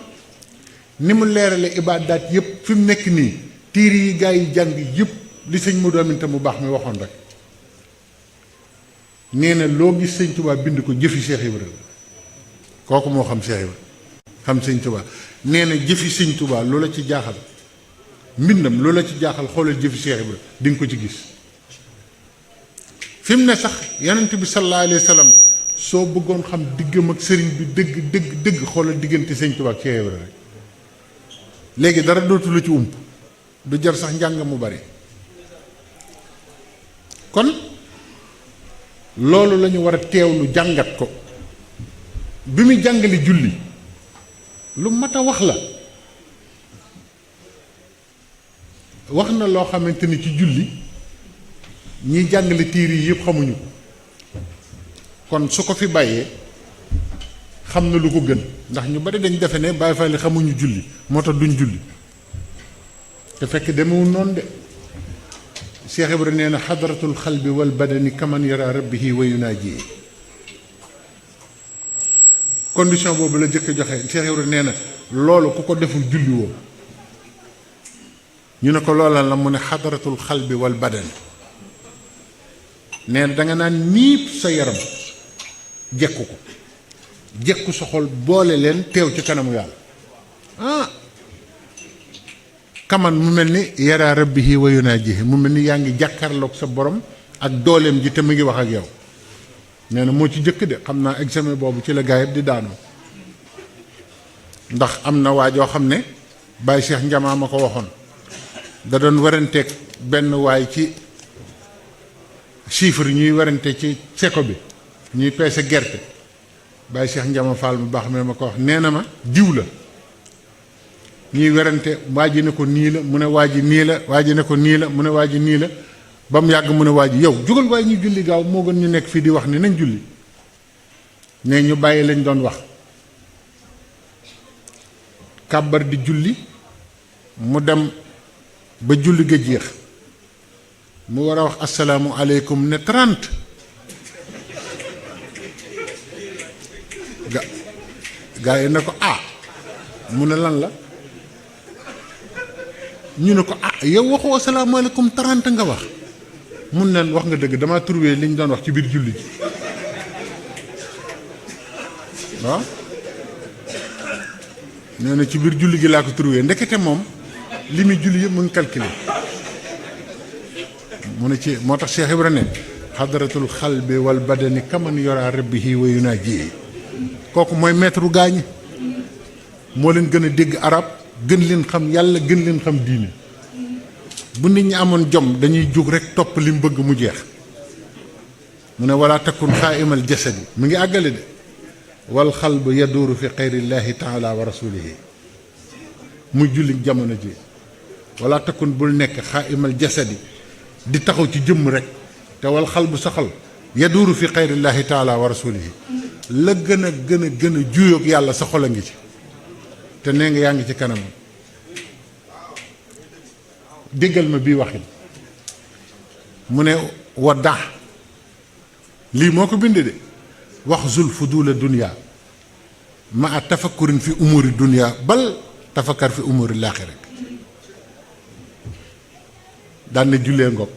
ni mu leerale ibaadaat yépp fi mu nekk nii tiire yi gaa yi jàng yépp li sëñ Modou Aminta mu baax mi waxoon rek nee na loo gis sëñ Tuubaa bind ko jëfi Cheikh Ibra kooku moo xam Cheikh Ibra xam sëñ Tuubaa nee na jëfi sëñ Tuubaa loola ci jaaxal mbindam loola ci jaaxal xoolal jëfi Cheikh Ibra di nga ko ci gis fi mu ne sax yonent bi sallallahu alayhi wa sallam soo bëggoon xam diggam ak sëriñ bi dëgg xoolal diggante sëñ Tuubaa ak Cheikh Ibra rek léegi dara dootu la ci ump du jar sax njàng mu bari kon loolu la ñu war a teewlu jàngat ko bi muy jàngale julli lu mat a wax la wax na loo xamante ni ci julli ñiy jàngale téere yi yëpp xamuñu ko kon su ko fi bàyyee xam na lu ko gën ndax ñu bari dañ defe ne Baay Faal xamuñu julli moo tax duñ julli te fekk demewul noonu de Cheikh Ibra nee na xadaratul xalbi wal badani kaman yara rabbihi wa yunaaji condition boobu la jëkk joxe Cheikh Ibra nee na loolu ku ko deful julli woo ñu ne ko loola la mu ne xadaratul xalbi wal badani nee na danga naan niip sa yaram jekku ko jekku sa xol boole leen teew ci kanamu yàlla kaman mu mel ni yara rabbihi wa yunaajihi mu mel ni yaa ngi jàkkaarloog sa borom ak dooleem ji te mu ngi wax ak yow nee na moo ci jëkk de xam naa examen boobu ci la gaa yëpp di daanoo ndax am na waa joo xam ne Baye Cheikh Njamaa ma ko waxoon da doon waranteeg benn waay ci chiffre ñuy warante ci seko bi ñuy peese gerte Baye Cheikh Njama Fall mu baax ma ko wax nee na ma diw la ñuy werante waa ji ne ko nii la mu ne waa ji nii la waa ji ne ko nii la mu ne waa ji nii la ba mu yàgg mu ne waa ji yow jógal waaye ñu julli gaaw moo gën ñu nekk fii di wax ni nañ julli ne ñu bàyyi lañ doon wax kàbbar di julli mu dem ba julli ga jeex mu war a wax asalaamu aleykum ne 30 gaa yi ne ko mu ne lan la ñu ne ko yow waxoo asalaamaaleykum 30 nga wax mun neen wax nga dëgg damaa trouvé li ñu doon wax ci biir julli ji waaw nee na ci biir julli gi laa ko trouvé ndekete moom li muy julli yëpp mu ngi calculé mu ne ci moo tax Cheikh Ibra ne xadaratul xalbi wal badani kaman yora rabbihi wa yunaaji kooku mooy maître gaañi moo leen gën a dégg arab gën leen xam yàlla gën leen xam diine bu nit ñi amoon jom dañuy jóg rek topp li mu bëgg mu jeex mu ne wala takun xaaimal jasadi mu ngi àggale de wal xalbu yaduuru fi xayrillahi taala wa rasulihi muy julli jamono ji wala takun bul nekk xaaimal jasadi di taxaw ci jëmm rek te wal xalbu sa xol yaduuru fi xayrillahi taala wa rasulihi la gën a juyoog yàlla sa xol a ngi ci te nee nga yaa ngi ci kanam déggal ma bii waxin mu ne wadda lii moo ko bind de wax zul fudula dunya ma a tafakkurin fi umuri dunya bal tafakkar fi umuri laaxira daan na jullee ngoog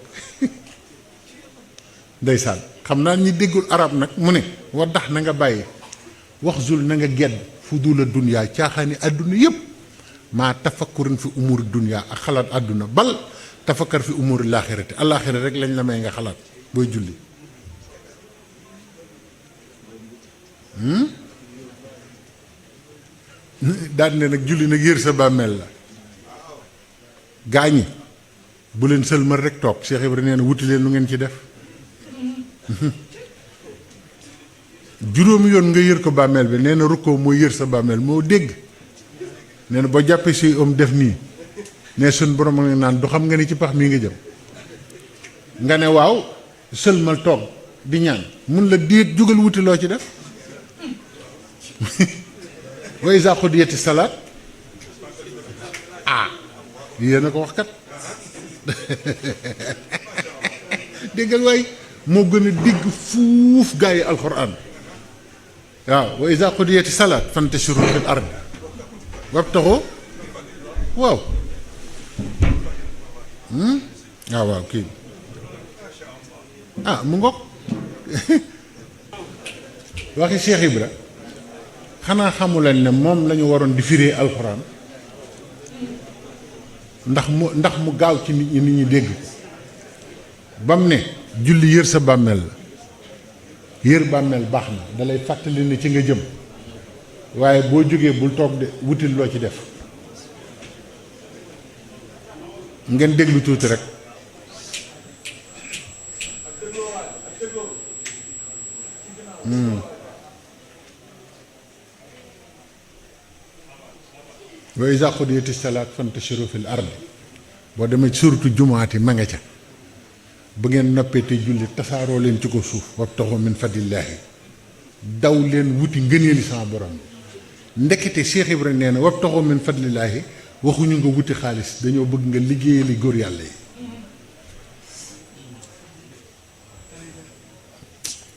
ndeysaan xam naa ñi déggul arab nag mu ne waddax na nga bàyyi wax zul na nga gedd fudula dunya caaxaani àdduna yépp maa tafakkurin fi umuri dunya ak xalaat àdduna bal tafakkar fi umuri laaxirati alaaxira rek lañ la may nga xalaat booy julli daal ne nag julli nag yër sa bàmmeel la gaañi bu leen sëlmal rek toog Cheikh Ibra nee na wuti leen lu ngeen ci def juróomi yoon nga yër ko bàmmeel bi nee na rukkoo mooy yër sa bàmmeel moo dégg nee na boo jàppee si def nii ne suñ borom nga naan du xam nga ni ci pax mii nga jëm nga ne waaw sëlmal toog di ñaan mun la déet jógal wuti loo ci def wa iza qudiyati salaat yéen a ko wax kat déggal waay moo gën a dégg fuuf gaa yi alxuraan waaw wa iza qudiyati salaat fantashiru fil ard wabtaxu waaw waaw kii mu ngoog waxi Cheikh Ibra xanaa xamuleen ne moom lañu waroon di firee alxuraan ndax mu gaaw ci nit ñi dégg bam ne julli yër sa bàmmeel la yër bàmmeel baax na dalay fàttali ne ci nga jëm waaye boo jógee bul toog de wutil loo ci def ngeen déglu tuuti rek wa iza qudiyati salaat fantashiru fil ardi boo demee ci suratu jumaati ma nga ca bu ngeen noppee te julli tasaaroo leen ci ko suuf wabtaxu min fadlillaahi daw leen wuti ngëneeli sama borom ndekete Cheikh Ibra nee na wabtaxu min fadlillaahi waxuñu nga wuti xaalis dañoo bëgg nga liggéeyali góor yàlla yi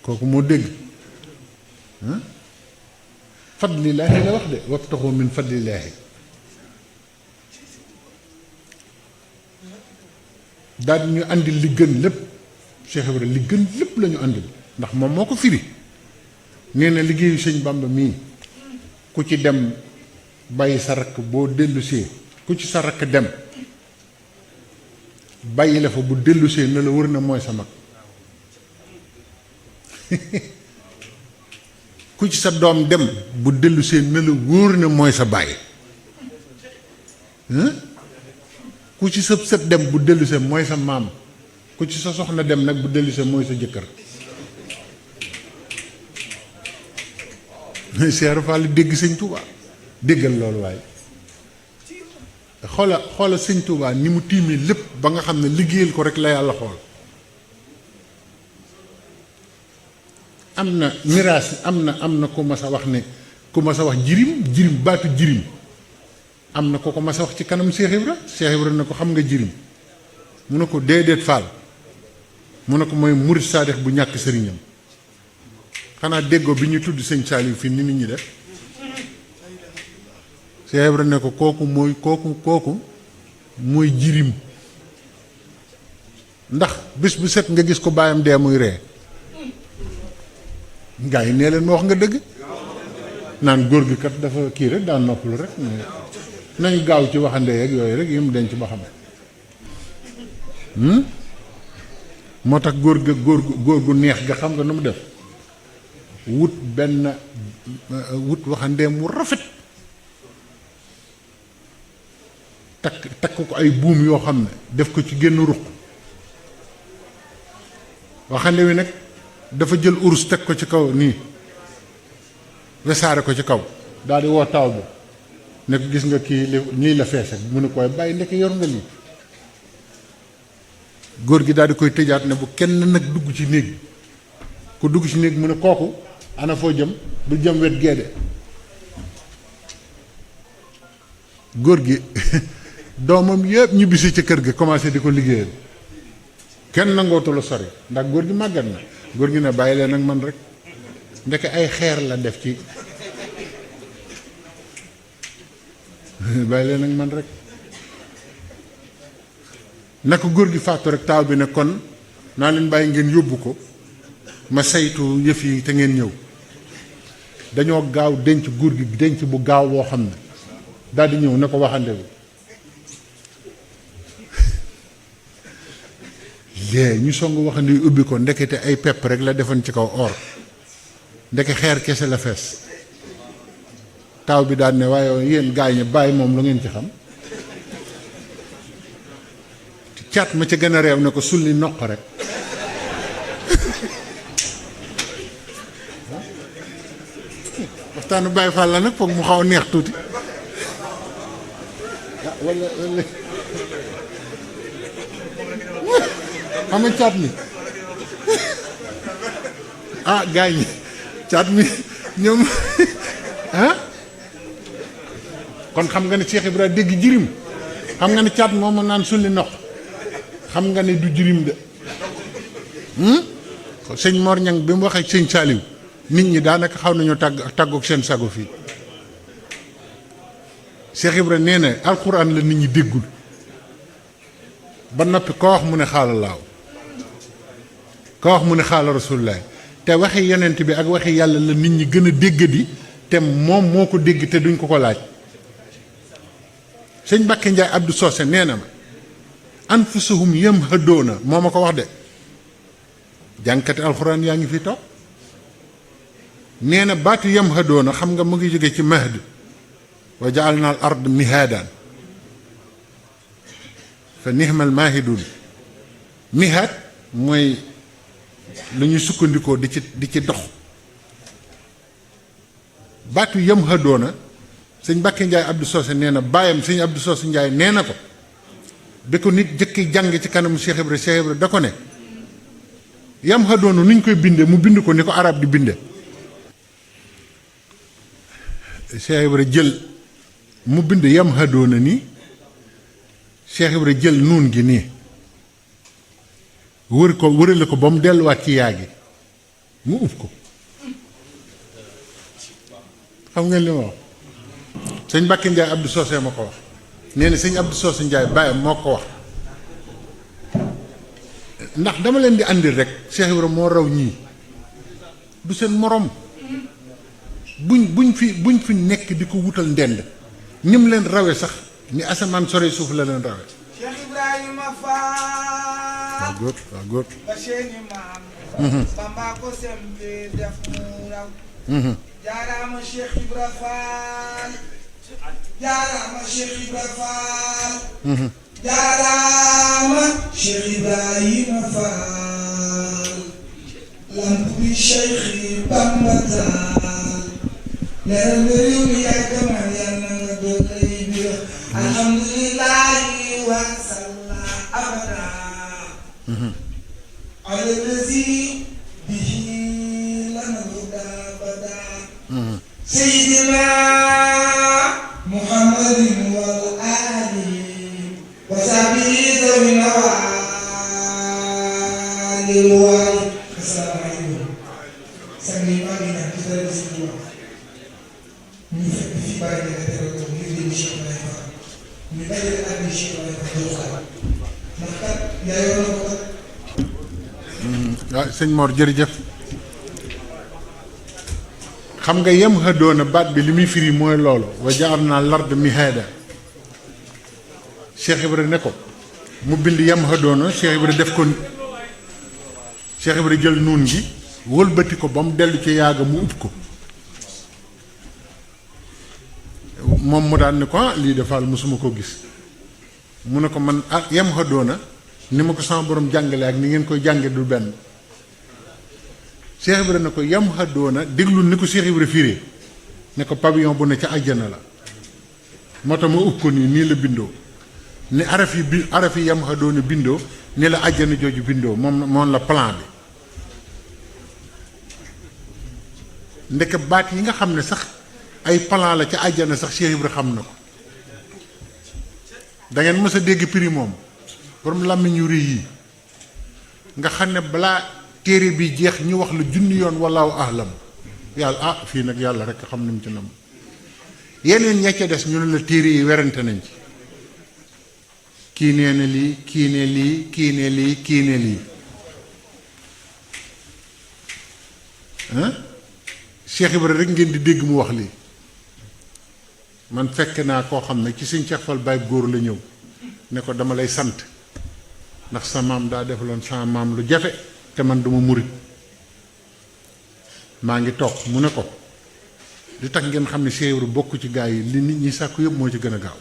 kooku moo dégg fadlillaahi la wax de wabtaxu min fadlillaahi daal di ñu andil li gën lépp Cheikh Ibra li gën lépp la ñu andil ndax moom moo ko firi nee na liggéeyu sëñ Bamba mii ku ci dem bàyyi sa rakk boo dellusee ku ci sa rakk dem bàyyi la fa bu dellusee na la wër na mooy sa mag ku ci sa doom dem bu dellusee na la wóor na mooy sa bàyyi ku ci sa sët dem bu dellusee mooy sa maam ku ci sa soxna dem nag bu dellusee mooy sa jëkkër Cheikh Fall dégg sëñ Touba déggal loolu waaye xoola sëñ Touba ni mu tiimee lépp ba nga xam ne liggéeyal ko rek la yàlla xool am na miraas am na ku mas a wax ne ku mas a wax jirim baatu jirim am na ko mas a wax ci kanam Cheikh Ibra ne ko xam nga jirim mu ne ko déedéet Fall mu ne ko mooy murit saadix bu ñàkk sëriñam xanaa déggoo bi ñu tudd sëñ Saliou fii ni nit ñi def Cheikh Ibra ne ko kooku mooy jirim ndax bés bu set nga gis ko baayam dee muy ree gaa yi nee leen ma wax nga dëgg naan góor gi kat dafa kii rek daan noppalu rek nañu gaaw ci waxande yeeg yooyu rek yi mu denc ba xam moo tax góor gu neex ga xam nga nu mu def wut waxande mu rafet takk ko ay buum yoo xam ne def ko ci génn ruq waxande wi nag dafa jël urus teg ko ci kaw nii wesaare ko ci kaw daal di woo taw bi ne ko gis nga kii lii la feese mu ne koy bàyyi ndekk yor nga lii góor gi daal di koy tëjaat ne bu kenn nag dugg ci néeg ku dugg ci néeg mu ne kooku ana foo jëm bu jëm wet geede góor gi doomam yëpp ñibbisi ci kër gi commencé di ko liggéeyal kenn nangootu la sori ndax góor gi màggat na góor gi ne bàyyi leen ak man rek ndeke ay xeer la def ci bàyyi leen ak man rek naka góor gi faatu rek taaw bi ne kon naa leen bàyyi ngeen yóbbu ko ma saytu yëf yi te ngeen ñëw dañoo gaaw denc góor gi denc bu gaaw boo xam ne daal di ñëw ne ko waxande bi lée ñu song waxande yu ubbi ko ndekete ay pepp rek la defoon ci kaw or ndeke xeer kese la fees taaw bi daal ne waaye yéen gaañ ñi bàyyi moom lu ngeen ci xam caat ma ca gën a réew ne ko sulli noq rek waxtaanu Baay Faal la nag foog mu xaw a neex tuuti wala xam nga caat mi gaañ ñi caat mi ñoom kon xam nga ne Cheikh Ibra dégg jirim xam nga ne caat moom naan sulli noq xam nga ne du jirim de sëñ Mor Ñang bi mu waxee sëñ Saliou nit ñi daanaka xaw nañoo tàggoog seen sago fii Cheikh Ibra nee na alxuraan la nit ñi déggul ba noppi koo wax mu ne xaala laaw koo wax mu ne xaala rasulullaay te waxi yonent bi ak waxi yàlla la nit ñi gën a déggadi te moom moo ko dégg te duñ ko ko laaj sëñ Mbàkke Njaay Abdou Socé nee na ma anfusuhum yamhadoona moo ma ko wax de jànkati alxuraan yaa ngi fi toog nee na baatu yamhadoona xam nga mu ngi jóge ci mahd wa jaalna al ard mihaadan fa nihmal maahidun mihaad mooy lu ñu sukkandikoo di ci dox baatu yamhadoona sëñ Mbàkke Njaay Abdou Socé nee na baayam sëñ Abdou Socé Njaay nee na ko bi ko nit jëkki jàng ci kanamu Cheikh Ibra da ko ne yamhadoona nuñ koy binde mu bind ko ni ko arab di binde Cheikh Ibra jël mu bind yamhadoona nii Cheikh Ibra jël nuun gi nii wërale ko ba mu delluwaat ci yaa gi mu ub ko xam ngeen li ma wax sëñ Mbàkke Njaay Abdou Socé ma ko wax nee na sëñ Abdou Socé Njaay bàyyam moo ko wax ndax dama leen di àndil rek Cheikh Ibra moo raw ñii du seen morom buñ fi nekk di ko wutal ndend ni mu leen rawe sax ni asamaan sore suuf la leen rawe Cheikh Ibrahima Fall waa góor ba seeni maam Bamba ko sempi def mu raw jaaraama Cheikh Ibra Fall jaaraama Cheikh Ibra Fall jaaraama Cheikh Ibrahima Fall lamp bi Cheikh Bamba taal leeral nga réew mi yaay demal yàlla nga doon ay biir alhamdulillahi wa salla abada ala lazi bihi lana huda bada sayyidina muhammadin wal ali wa sahbihi zawina wa alil wali asalaamaaleykum sangi maa ngi ñaan ci dara si ñu fekk fi bàyyi nga teral ko ngir jëm Cheikh Ibrahima ñu dajale ak ni Cheikh Ibrahima jox ko ndax kat yaayoon na ko kat waaw sëñ Mor jërëjëf xam nga yamhadoona baat bi li muy firi mooy loolu wa ja'alnaa al-arda mihaada Cheikh Ibra ne ko mu bind yamhadoona Cheikh Ibra def ko Cheikh Ibra jël nuun gi wëlbati ko ba mu dellu ci yaaga mu ub ko moom mu daan ne ko lii defaal mosuma ko gis mu ne ko man yamhadoona ni ma ko sama borom jàngale ak ni ngeen koy jànge du benn Cheikh Ibra ne ko yamhadoona déglu ni ko Cheikh Ibra firee ne ko pavillon bu ne ca àjjana la moo tax ma ub ko nii la bindoo ni araf yi yamhadoona bindoo ni la àjjana jooju bindoo moom la plan bi ndeke baat yi nga xam ne sax ay plan la ca àjjana sax Cheikh Ibra xam na ko da ngeen mës a dégg prix moom borom làmmiñ yu rëy yi nga xam ne balaa téere bi jeex ñu wax la junni yoon wallaahu ahlam yàlla fii nag yàlla rek xam ni mu ci nam yeneen ña ca des ñu ne la téere yi werante nañ ci kii nee na lii kii ne lii kii ne lii kii ne lii Cheikh Ibra rek ngeen di dégg mu wax lii man fekk naa koo xam ne ci sëñ Cheikh Fall Baye góor la ñëw ne ko dama lay sant ndax sa maam daa defaloon sama maam lu jafe te man duma murit maa ngi toog mu ne ko li tax ngeen xam ne Cheikh Ibra bokk ci gaa yi li nit ñi sàkku yëpp moo ci gën a gaaw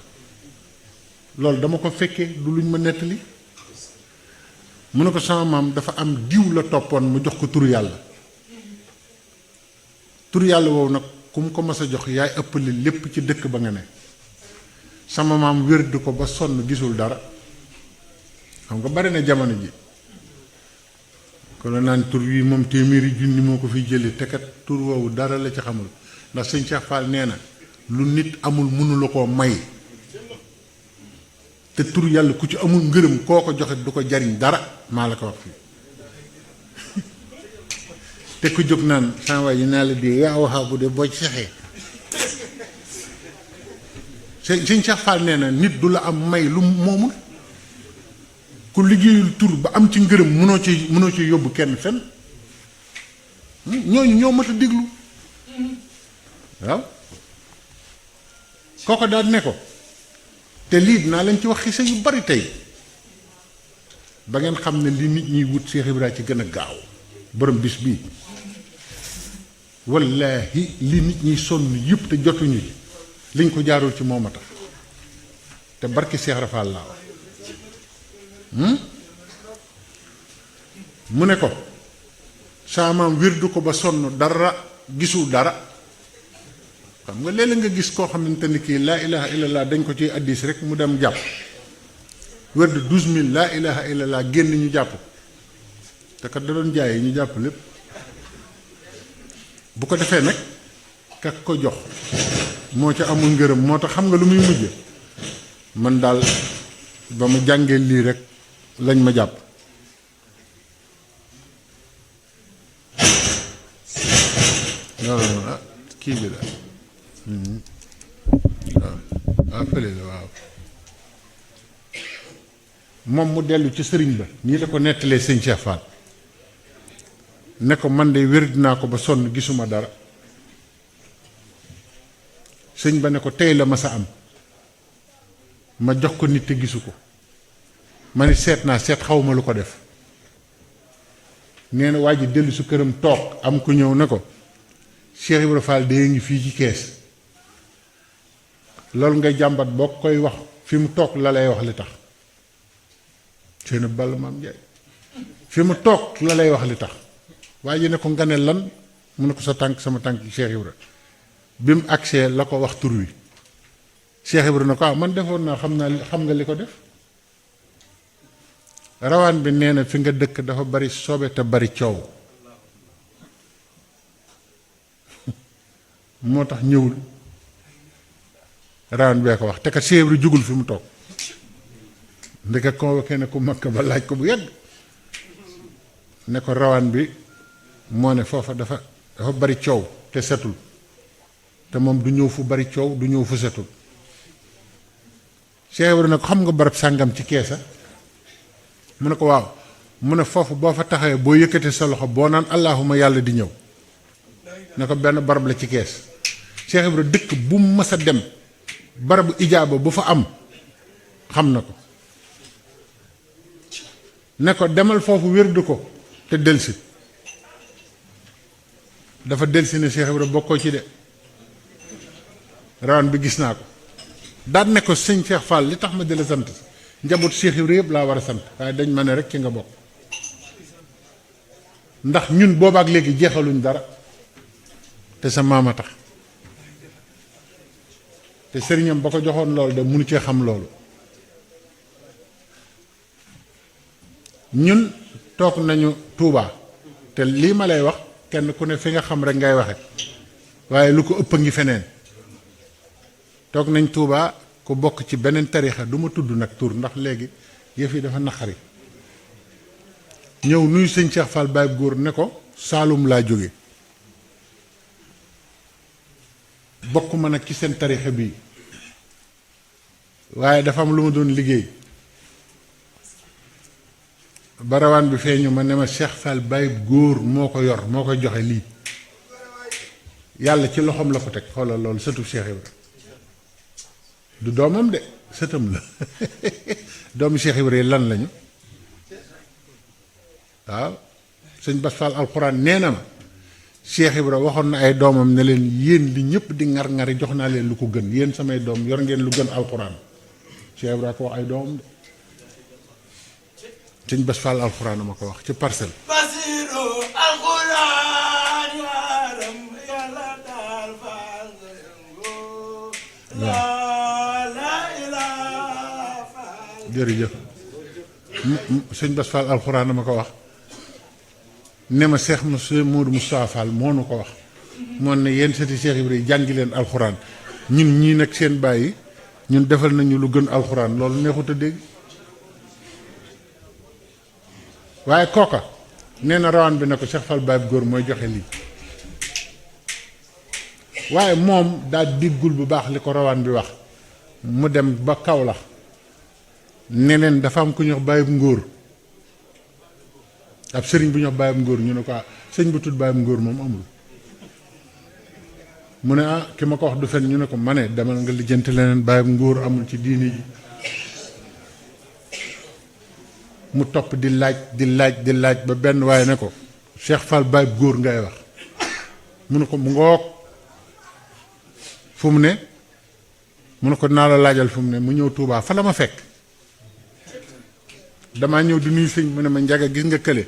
loolu dama ko fekkee du luñ ma nettali mu ne ko sama maam dafa am diw la toppoon mu jox ko turu yàlla turu yàlla woowu nag ku mu ko mas a jox yaay ëppale lépp ci dëkk ba nga ne sama maam wérd ko ba sonn gisul dara xam nga bari na jamono ji ko la naan tur wi moom téeméeri junni moo ko fiy jëlee te kat tur woowu dara la ci xamul ndax sëñ Cheikh Fall nee na lu nit amul mënu la koo may te tur yàlla ku ci amul ngërëm koo ko joxe du ko jariñ dara maa la ko wax fii te ku jóg naan sama waay yi naa la dee yaa waxaa bu dee boo ci saxee sëñ Cheikh Fall nee na nit du la am may lu moomul ku liggéeyul tur ba am ci ngërëm mënoo ci yóbbu kenn fen ñooñu ñoo mat a déglu waaw kooko daal ne ko te lii dinaa leen ci wax xisa yu bari tey ba ngeen xam ne li nit ñiy wut Cheikh Ibra ci gën a gaaw borom bis bii wallaahi li nit ñiy sonn yëpp te jotuñu ci liñ ko jaarul ci moom a tax te barki Cheikh Rafal laa wax mu ne ko saamaam wirdu ko ba sonn dara gisul dara xam nga léeg-léeg nga gis koo xamante ni kii laa ilaha illallah dañ ko ciy addis rek mu dem jàpp wirdu 12000 laa ilaha illallah génn ñu jàpp te kat da doon jaayee ñu jàpp lépp bu ko defee nag kak ko jox moo ca amul ngërëm moo tax xam nga lu muy mujj man daal ba mu jàngee lii rek lañ ma jàpp non ah kii bi la waaw fële la waaw moom mu dellu ci sëriñ ba nii la ko nettalee sëñ Cheikh Fall ne ko man de wér dinaa ko ba sonn gisuma dara sëñ ba ne ko tey la ma sa am ma jox ko nit te gisu ko ma ni seet naa seet xawma lu ko def nee na waa ji dellu su këram toog am ku ñëw ne ko Cheikh Ibra Fall dee ngi fii ci kees loolu ngay jàmbat boo koy wax fi mu toog la lay wax li tax seen ball maam Njaay fi mu toog la lay wax li tax waaye ji ne ko nga ne lan mu ne ko sa tànk sama tànk Cheikh Ibra bi mu agsee la ko wax tur wi Cheikh Ibra na ko man defoon naa xam nga li ko def rawaan bi nee na fi nga dëkk dafa bari sobe te bari coow moo tax ñëwul rawaan bee ko wax te kat Cheikh Ibra jugul fi mu toog ndeke convoqué ne ku makk ba laaj ko bu yàgg ne ko rawaan bi moo ne foofa dafa bari coow te setul te moom du ñëw fu bari coow du ñëw fu setul Cheikh Ibra ne ko xam nga barab sàngam ci keesa mu ne ko waaw mu ne foofu boo fa taxawee boo yëkkatee sa loxo boo naan allahuma yàlla di ñëw ne ko benn barab la ci kees Cheikh Ibra dëkk bu mu mës a dem barabu ijaaba bu fa am xam na ko ne ko demal foofu wérdu ko te delsi dafa delsi ne Cheikh Ibra bokkoo ci de rawaan bi gis naa ko daan ne ko sëñ Cheikh Fall li tax ma di la sant njaboot Cheikh Ibra yëpp laa war a sant waaye dañ ma ne rek ci nga bokk ndax ñun boobaak léegi jeexaluñ dara te sa maama tax te sëriñam ba ko joxoon loolu de munu cee xam loolu ñun toog nañu Touba te lii ma lay wax kenn ku ne fi nga xam rek ngay waxe waaye lu ko ëpp a ngi feneen toog nañ Touba ku bokk ci beneen tarixa du ma tudd nag tur ndax léegi yëf yi dafa naqari ñëw nuyu sëñ Cheikh Fall Baye góor ne ko Saalum laa jóge bokk ma nag ci seen tarixa bii waaye dafa am lu ma doon liggéey barawaan bi feeñu ma ne ma Cheikh Fall Baye góor moo ko yor moo koy joxe lii yàlla ci loxoom la ko teg xoolal loolu sëtu Cheikh Ibra du doomam de sëtam la doomu Cheikh Ibra yi lan lañu waaw sëñ Bass Fall alxuraan nee na ma Cheikh Ibra waxoon na ay doomam ne leen yéen li ñëpp di ngar-ngari jox naa leen lu ko gën yéen samay doom yor ngeen lu gën alxuraan Cheikh Ibra ko wax ay doomam de sëñ Bass Fall alxuraan ma ko wax ci parcelle. Basiru alxuraan yaaram yàlla daal faal jërëjëf sëñ Bass Fall alxuraan ma ko wax ne ma Cheikh Modou Moustapha Fall moo nu ko wax moo ne yéen sëti Cheikh Ibra yi jàngi leen alxuraan ñun ñii nag seen bàyyi ñun defal nañu lu gën alxuraan loolu neexut a dégg waaye kooka nee na rawaan bi ne ko Cheikh Fall Baye góor mooy joxe lii waaye moom daa diggul bu baax li ko rawaan bi wax mu dem ba Kaolack neneen dafa am ku ñuy wax Baye ngóor ab sëriñ bu ñuy wax Baye ngóor ñu ne ko sëñ bu tudd bàyyam ngóor moom amul. mu ne ah ki ma ko wax du fen ñu ne ko ma ne demal nga lijjanti leneen bàyyam ngóor amul ci diini ji. mu topp di laaj ba benn waaye ne ko Cheikh Fall bàyyam góor ngay wax mu ne ko mu ngoog fu mu ne mu ne ko naa la laajal fu mu ne mu ñëw Tuubaa fa la ma fekk damaa ñëw di nuyu sëñ mu ne ma njaga gis nga kële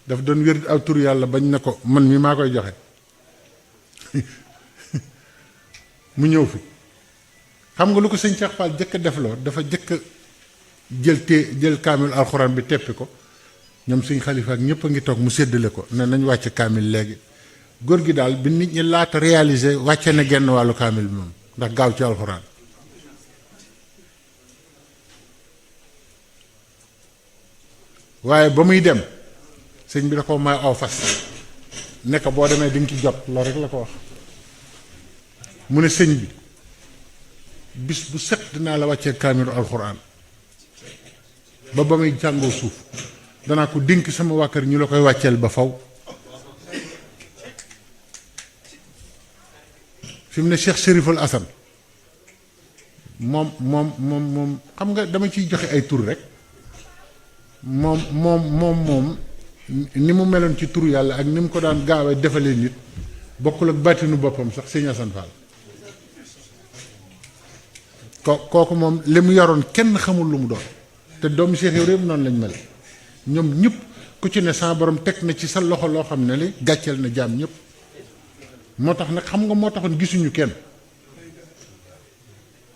daf doon wér aw tur yàlla bañ ne ko man mi maa koy joxe mu ñëw fi xam nga lu ko sëñ Cheikh Fall jëkk defloo dafa jëkk jël kaamil alxuraan bi teppi ko ñoom sëñ Xalifa ak ñëpp a ngi toog mu séddale ko ne nañ wàcc kaamil léegi góor gi daal bi nit ñi laata réalisé wàcce na genn wàllu kaamil bi moom ndax gaaw ci alxuraan waaye ba muy dem sëñ bi da ko may aw fas ne ko boo demee di nga ci jot loolu rek la ko wax mu ne sëñ bi bis bu set dinaa la wàccee kaamilu alxuraan ba muy jàngoo suuf danaa ko dénk sama waa kër ñu la koy wàcceel ba faw fi mu ne Cheikh Chériful Assane moom xam nga dama ciy joxe ay tur rek moom ni mu meloon ci turu yàlla ak ni mu ko daan gaawee defalee nit bokkul ak bàttinu boppam sax sëñ Assane Fall kooku moom li mu yoroon kenn xamul lu mu doon te doomu Cheikh Ibrahima noonu lañ mel ñoom ñëpp ku ci ne sa borom teg na ci sa loxo loo xam ne li gàcceel na jaam ñëpp moo tax nag xam nga moo taxoon gisuñu kenn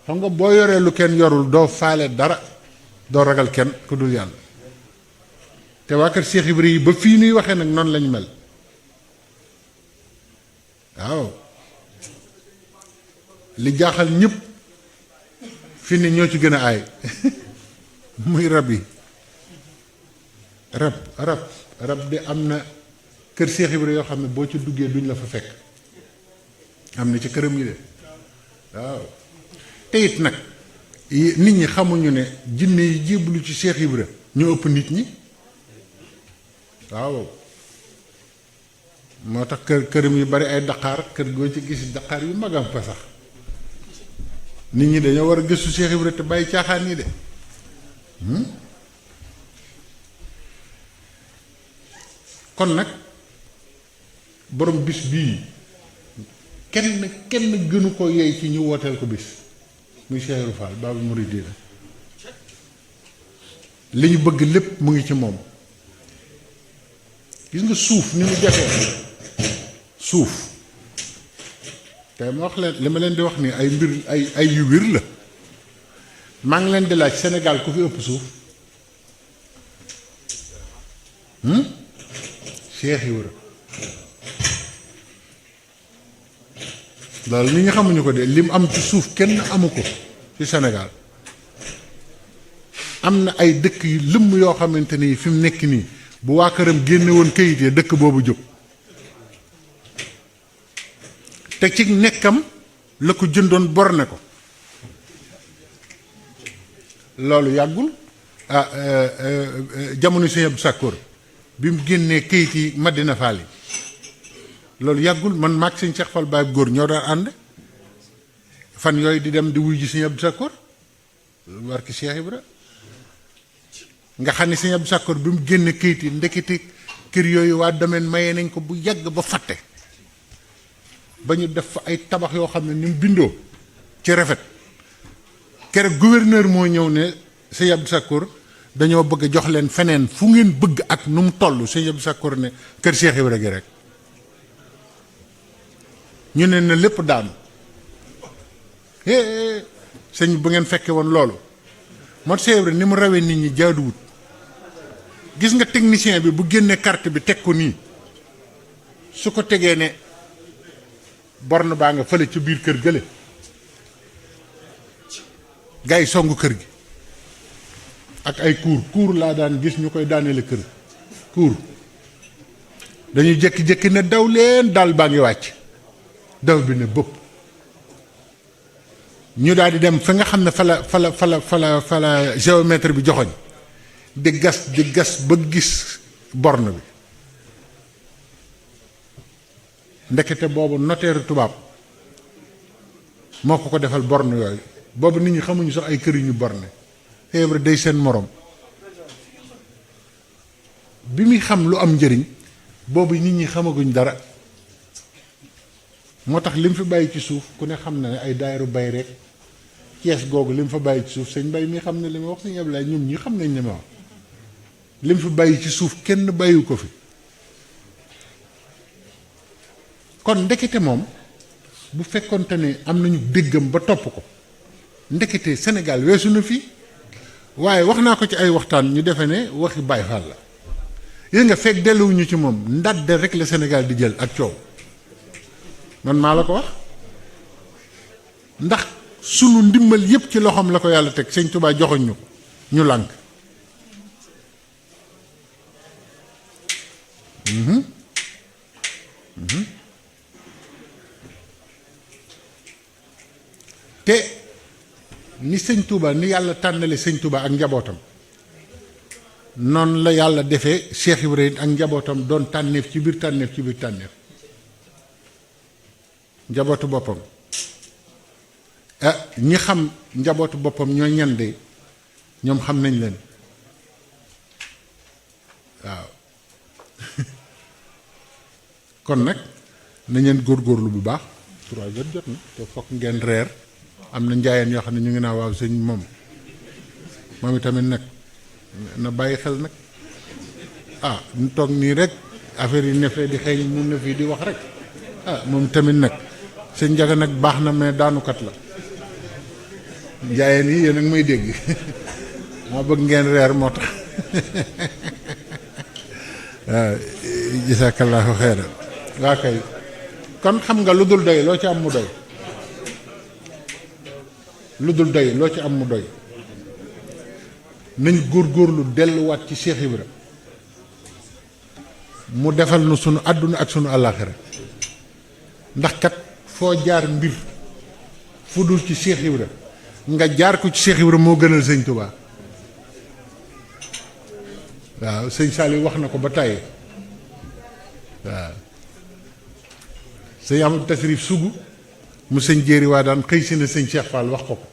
xam nga boo yoree lu kenn yorul doo faale dara doo ragal kenn ku dul yàlla te waa kër Cheikh Ibrahima yi ba fii nuy waxee nag noonu lañ mel waaw li jaaxal ñëpp fi ne ñoo ci gën a aay muy rab yi rab de am na kër Cheikh Ibrahima yoo xam ne boo ci duggee duñ la fa fekk am na ci këram yi de waaw te it nag nit ñi xamuñu ne jinne yi jébbalu ci Cheikh Ibrahima ñoo ëpp nit ñi waaw moo tax këram yu bari ay daqaar kër goo ci gis daqaar yu magam fa sax nit ñi dañoo war a gëstu Cheikh Ibrahima te bàyyi caaxaan yi de kon nag borom bis bii kenn gënu ko yey ci ñu wooteel ko bis muy Cheikh Ibra Fall Baabul Muridiina li ñu bëgg lépp mu ngi ci moom gis nga suuf ni mu jafee suuf te ma wax leen li ma leen di wax ni ay mbir ay yu wér la maa ngi leen di laaj Sénégal ku fi ëpp suuf Cheikh Ibra loolu nit ñi xamuñu ko de lim am ci suuf kenn amu ko ci Sénégal am na ay dëkk yu lëmm yoo xamante ni fi mu nekk nii bu waa këram génne woon kayit yi dëkk boobu jóg te ci nekkam la ko jëndoon borne ko loolu yàggul jamono Sëñ Abdou Sakkoor bi mu génnee kayit yi Madina Fall yi loolu yàggul man maag Sëñ Cheikh Fall Baye góor ñoo daan ànd fan yooyu di dem di wuy ji Sëñ Abdou Sakkoor war ki Cheikh Ibra nga xam ne Sëñ Abdou Sakkoor bi mu génne kayit yi ndekete kër yooyu waa domaine maye nañ ko bu yàgg ba fàtte ba ñu def fa ay tabax yoo xam ne ni mu bindoo ci rafet keroog gouverneur moo ñëw ne Sëñ Abdou Sakkoor dañoo bëgg a jox leen feneen fu ngeen bëgg ak nu mu toll Sëñ Abdou Sakkoor ne kër Cheikh Ibra gi rek ñu ne na lépp daanu sëñ bu ngeen fekkee woon loolu moo Cheikh Ibra ni mu rawee nit ñi jaaduwut gis nga technicien bi bu génnee carte bi teg ko nii su ko tegee ne borne baa nga fële ci biir kër gële gars yi songu kër gi ak ay kuur laa daan gis ñu koy daaneele kër kuur dañuy jékki-jékki ne daw leen daal baa ngi wàcc daw bi ne bëpp ñu daal di dem fa nga xam ne fa la géomètre bi joxoñ di gas ba gis borne bi ndekete boobu notaire tubaab moo ko defal borne yooyu boobu nit ñi xamuñu sax ay kër yu ñu borne Cheikh Ibra day seen morom bi muy xam lu am njëriñ boobu nit ñi xamaguñ dara moo tax li mu fi bàyyi ci suuf ku ne xam na ne ay daayiru bay rek Cees googu li mu fa bàyyi ci suuf sëñ Mbay mi xam ne li ma wax sëñ Ablaye ñoom ñi xam nañ li ma wax li mu fi bàyyi ci suuf kenn bàyyiwu ko fi kon ndekete moom bu fekkonte ne am nañu déggam ba topp ko ndekete Sénégal weesu na fii waaye wax naa ko ci ay waxtaan ñu defe ne waxi Baay Faal la yéen nga fekk delluwuñu ci moom ndàdde rek la Sénégal di jël ak coow man maa la ko wax ndax sunu ndimbal yépp ci loxoom la ko yàlla teg sëñ Tuubaa joxoñ ñu ko ñu lànk te ni sëñ Touba ni yàlla tànnale sëñ Touba ak njabootam noonu la yàlla defee Cheikh Ibrahima ak njabootam doon tànneef ci biir tànneef ci biir tànneef njabootu boppam ñi xam njabootu boppam ñooy ñan de ñoom xam nañ leen waaw kon nag na ngeen góorgóorlu bu baax 3 heures jot na te fokk ngeen reer am na njaayeen yoo xam ne ñu ngi naa waaw sëñ moom itamit nag na bàyyi xel nag ñu toog nii rek affaire yi nefee di xëy mun na fii di wax rek moom tamit nag sëñ Njaga nag baax na mais daanukat la njaayeen yi yéen a ngi may dégg maa bëgg ngeen reer moo tax waaw jazakallahu xeyran waa kay kon xam nga lu dul doy loo ci am mu doy lu dul doy loo ci am mu doy nañ góorgóorlu delluwaat ci Cheikh Ibra mu defal nu sunu àdduna ak sunu àllaaxira ndax kat foo jaar mbir fu dul ci Cheikh Ibra nga jaar ko ci Cheikh Ibra moo gënal sëñ Touba waaw sëñ Saliou wax na ko ba tàyyi waaw sëñ Amadou Tasrif Sougou mu sëñ jéeri waa daan xëy si na sëñ Cheikh Fall wax ko ko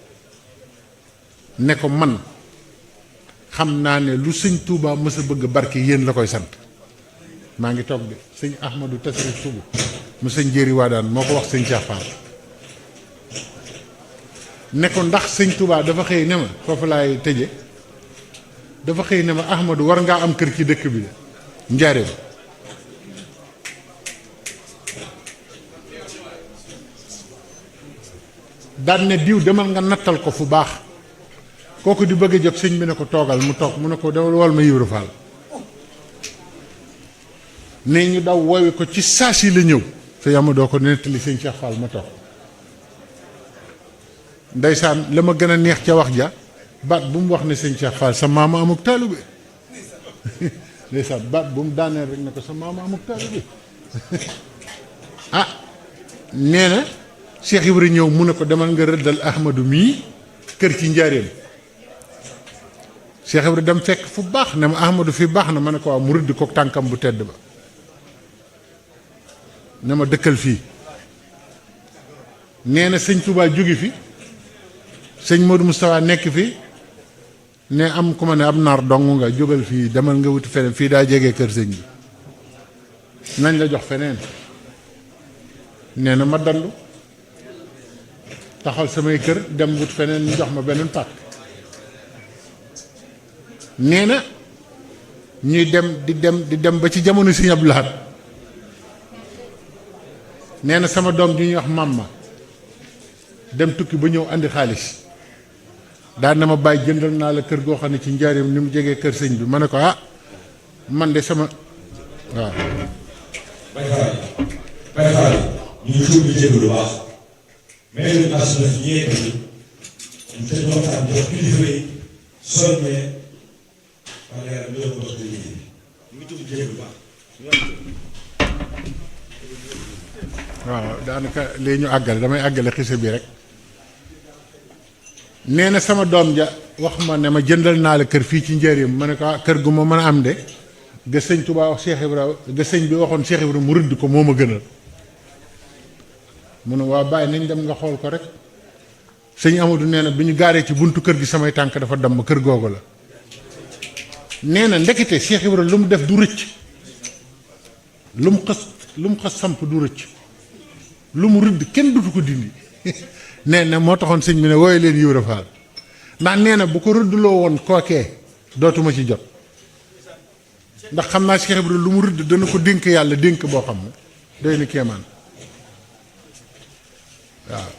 ne ko man xam naa ne lu sëñ Touba mës a bëgg barke yéen la koy sant maa ngi toog de sëñ Ahmadou Tasrif Sougou mu sëñ jéeri waa daan moo ko wax sëñ Cheikh Fall ne ko ndax sëñ Touba dafa xëy ne ma foofu laay tëje dafa xëy ne ma Ahmadou war ngaa am kër ci dëkk bi de njaareem daan ne diw demal nga nattal ko fu baax kooku di bëgg a jóg sëñ bi ne ko toogal mu toog mu ne ko demal wol ma Ibra Fall ne ñu daw woowe ko ci saasi la ñëw sa yama doo ko nettali sëñ Cheikh Fall ma toog ndeysaan la ma gën a neex ca wax ja baat bu mu wax ne sëñ Cheikh Fall sa maama amuk taalube ndeysaan baat bu mu daaneel rek ne ko sa maama amuk taalube nee na Cheikh Ibra ñëw mu ne ko demal nga rëddal Ahmadou mii kër ci njaareem Cheikh Ibra dem fekk fu baax ne ma Ahmadou fi baax na ma ne ko waaw mu rëdd ko tànkam bu tedd ba ne ma dëkkal fii nee na sëñ Touba jóge fi sëñ Modou Moustapha nekk fi ne am ku ma ne am naar dong nga jógal fii demal nga wuti feneen fii daa jege kër sëñ bi nañ la jox feneen nee na ma dandu taxal samay kër dem wut feneen ñu jox ma beneen pàkk nee na ñuy dem di dem ba ci jamono Sëñ Abdou Lahad nee na sama doom ji ñuy wax mamma dem tukki ba ñëw andi xaalis daan na ma bàyyi jëndal naa la kër goo xam ne ci njaareem ni mu jegee kër sëñ bi ma ne ko man de sama waaw. Baye Fall ñu ngi tuub di jégalu lu baax mais ñun as na fi ñëwee bi ñu tëj waxtaan jox kilifa yi soññee wala yàlla ñu ko dox di liggéey ñu ngi tuub di jégalu lu baax. waaw daanaka léegi ñu àggale damay àggale xise bi rek nee na sama doom ja wax ma ne ma jëndal naa la kër fii ci njëriñam ma ne ko kër gu ma mën a am de ga sëñ Touba wax Cheikh Ibra ga sëñ bi waxoon Cheikh Ibra mu rëdd ko moo ma gënal mu ne waa bàyyi nañ dem nga xool ko rek. sëñ Amadou nee na bi ñu gaaree ci buntu kër gi samay tànk dafa damm kër googu la. nee na ndekete Cheikh Ibrahima lu mu def du rëcc. lu mu xas samp du rëcc. lu mu rëdd kenn dutu ko dindi. nee na moo taxoon sëñ bi ne wooye leen Ibra Faal ndax nee na bu ko rëddloo woon kookee dootuma ci jot. ndax xam naa Cheikh Ibrahima lu mu rëdd dana ko dénk yàlla dénk boo xam ne doy na kéemaan waaw.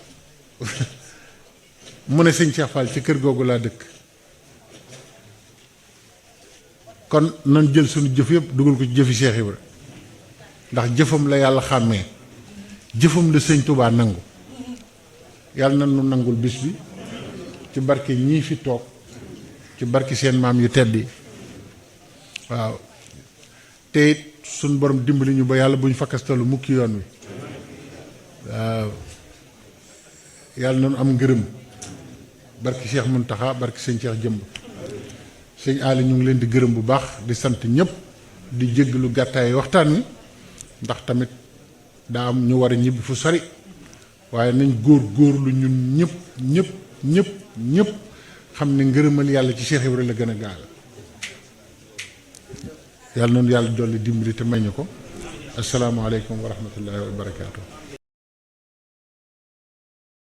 mu ne sëñ Cheikh Fall ci kër googu laa dëkk. kon nan jël suñu jëf yëpp dugal ko ci jëfi Cheikh Ibra ndax jëfam la yàlla xàmmee jëfam la sëñ Touba nangu yàlla na nu nangul bis bi ci barke ñii fi toog ci barke seen maam yu tedd yi waaw te it suñ borom dimbali ñu ba yàlla bu ñu fakkastalu mukki yoon wi waaw yàlla na nu am ngërëm barke Cheikh Mountakha barke sëñ Cheikh Jëmb sëñ Ali ñu ngi leen di gërëm bu baax di sant ñëpp di jéggalu gàttaay waxtaan wi ndax tamit daa am ñu war a ñibbi fu sori waaye nañ góorlu ñun ñëpp xam ne ngërëmal yàlla ci Cheikh Ibrahima la gën a gaaw yàlla noonu yàlla dolli dimbali te may ñu ko asalaamaaleykum wa rahmatullahi wa barakaatu.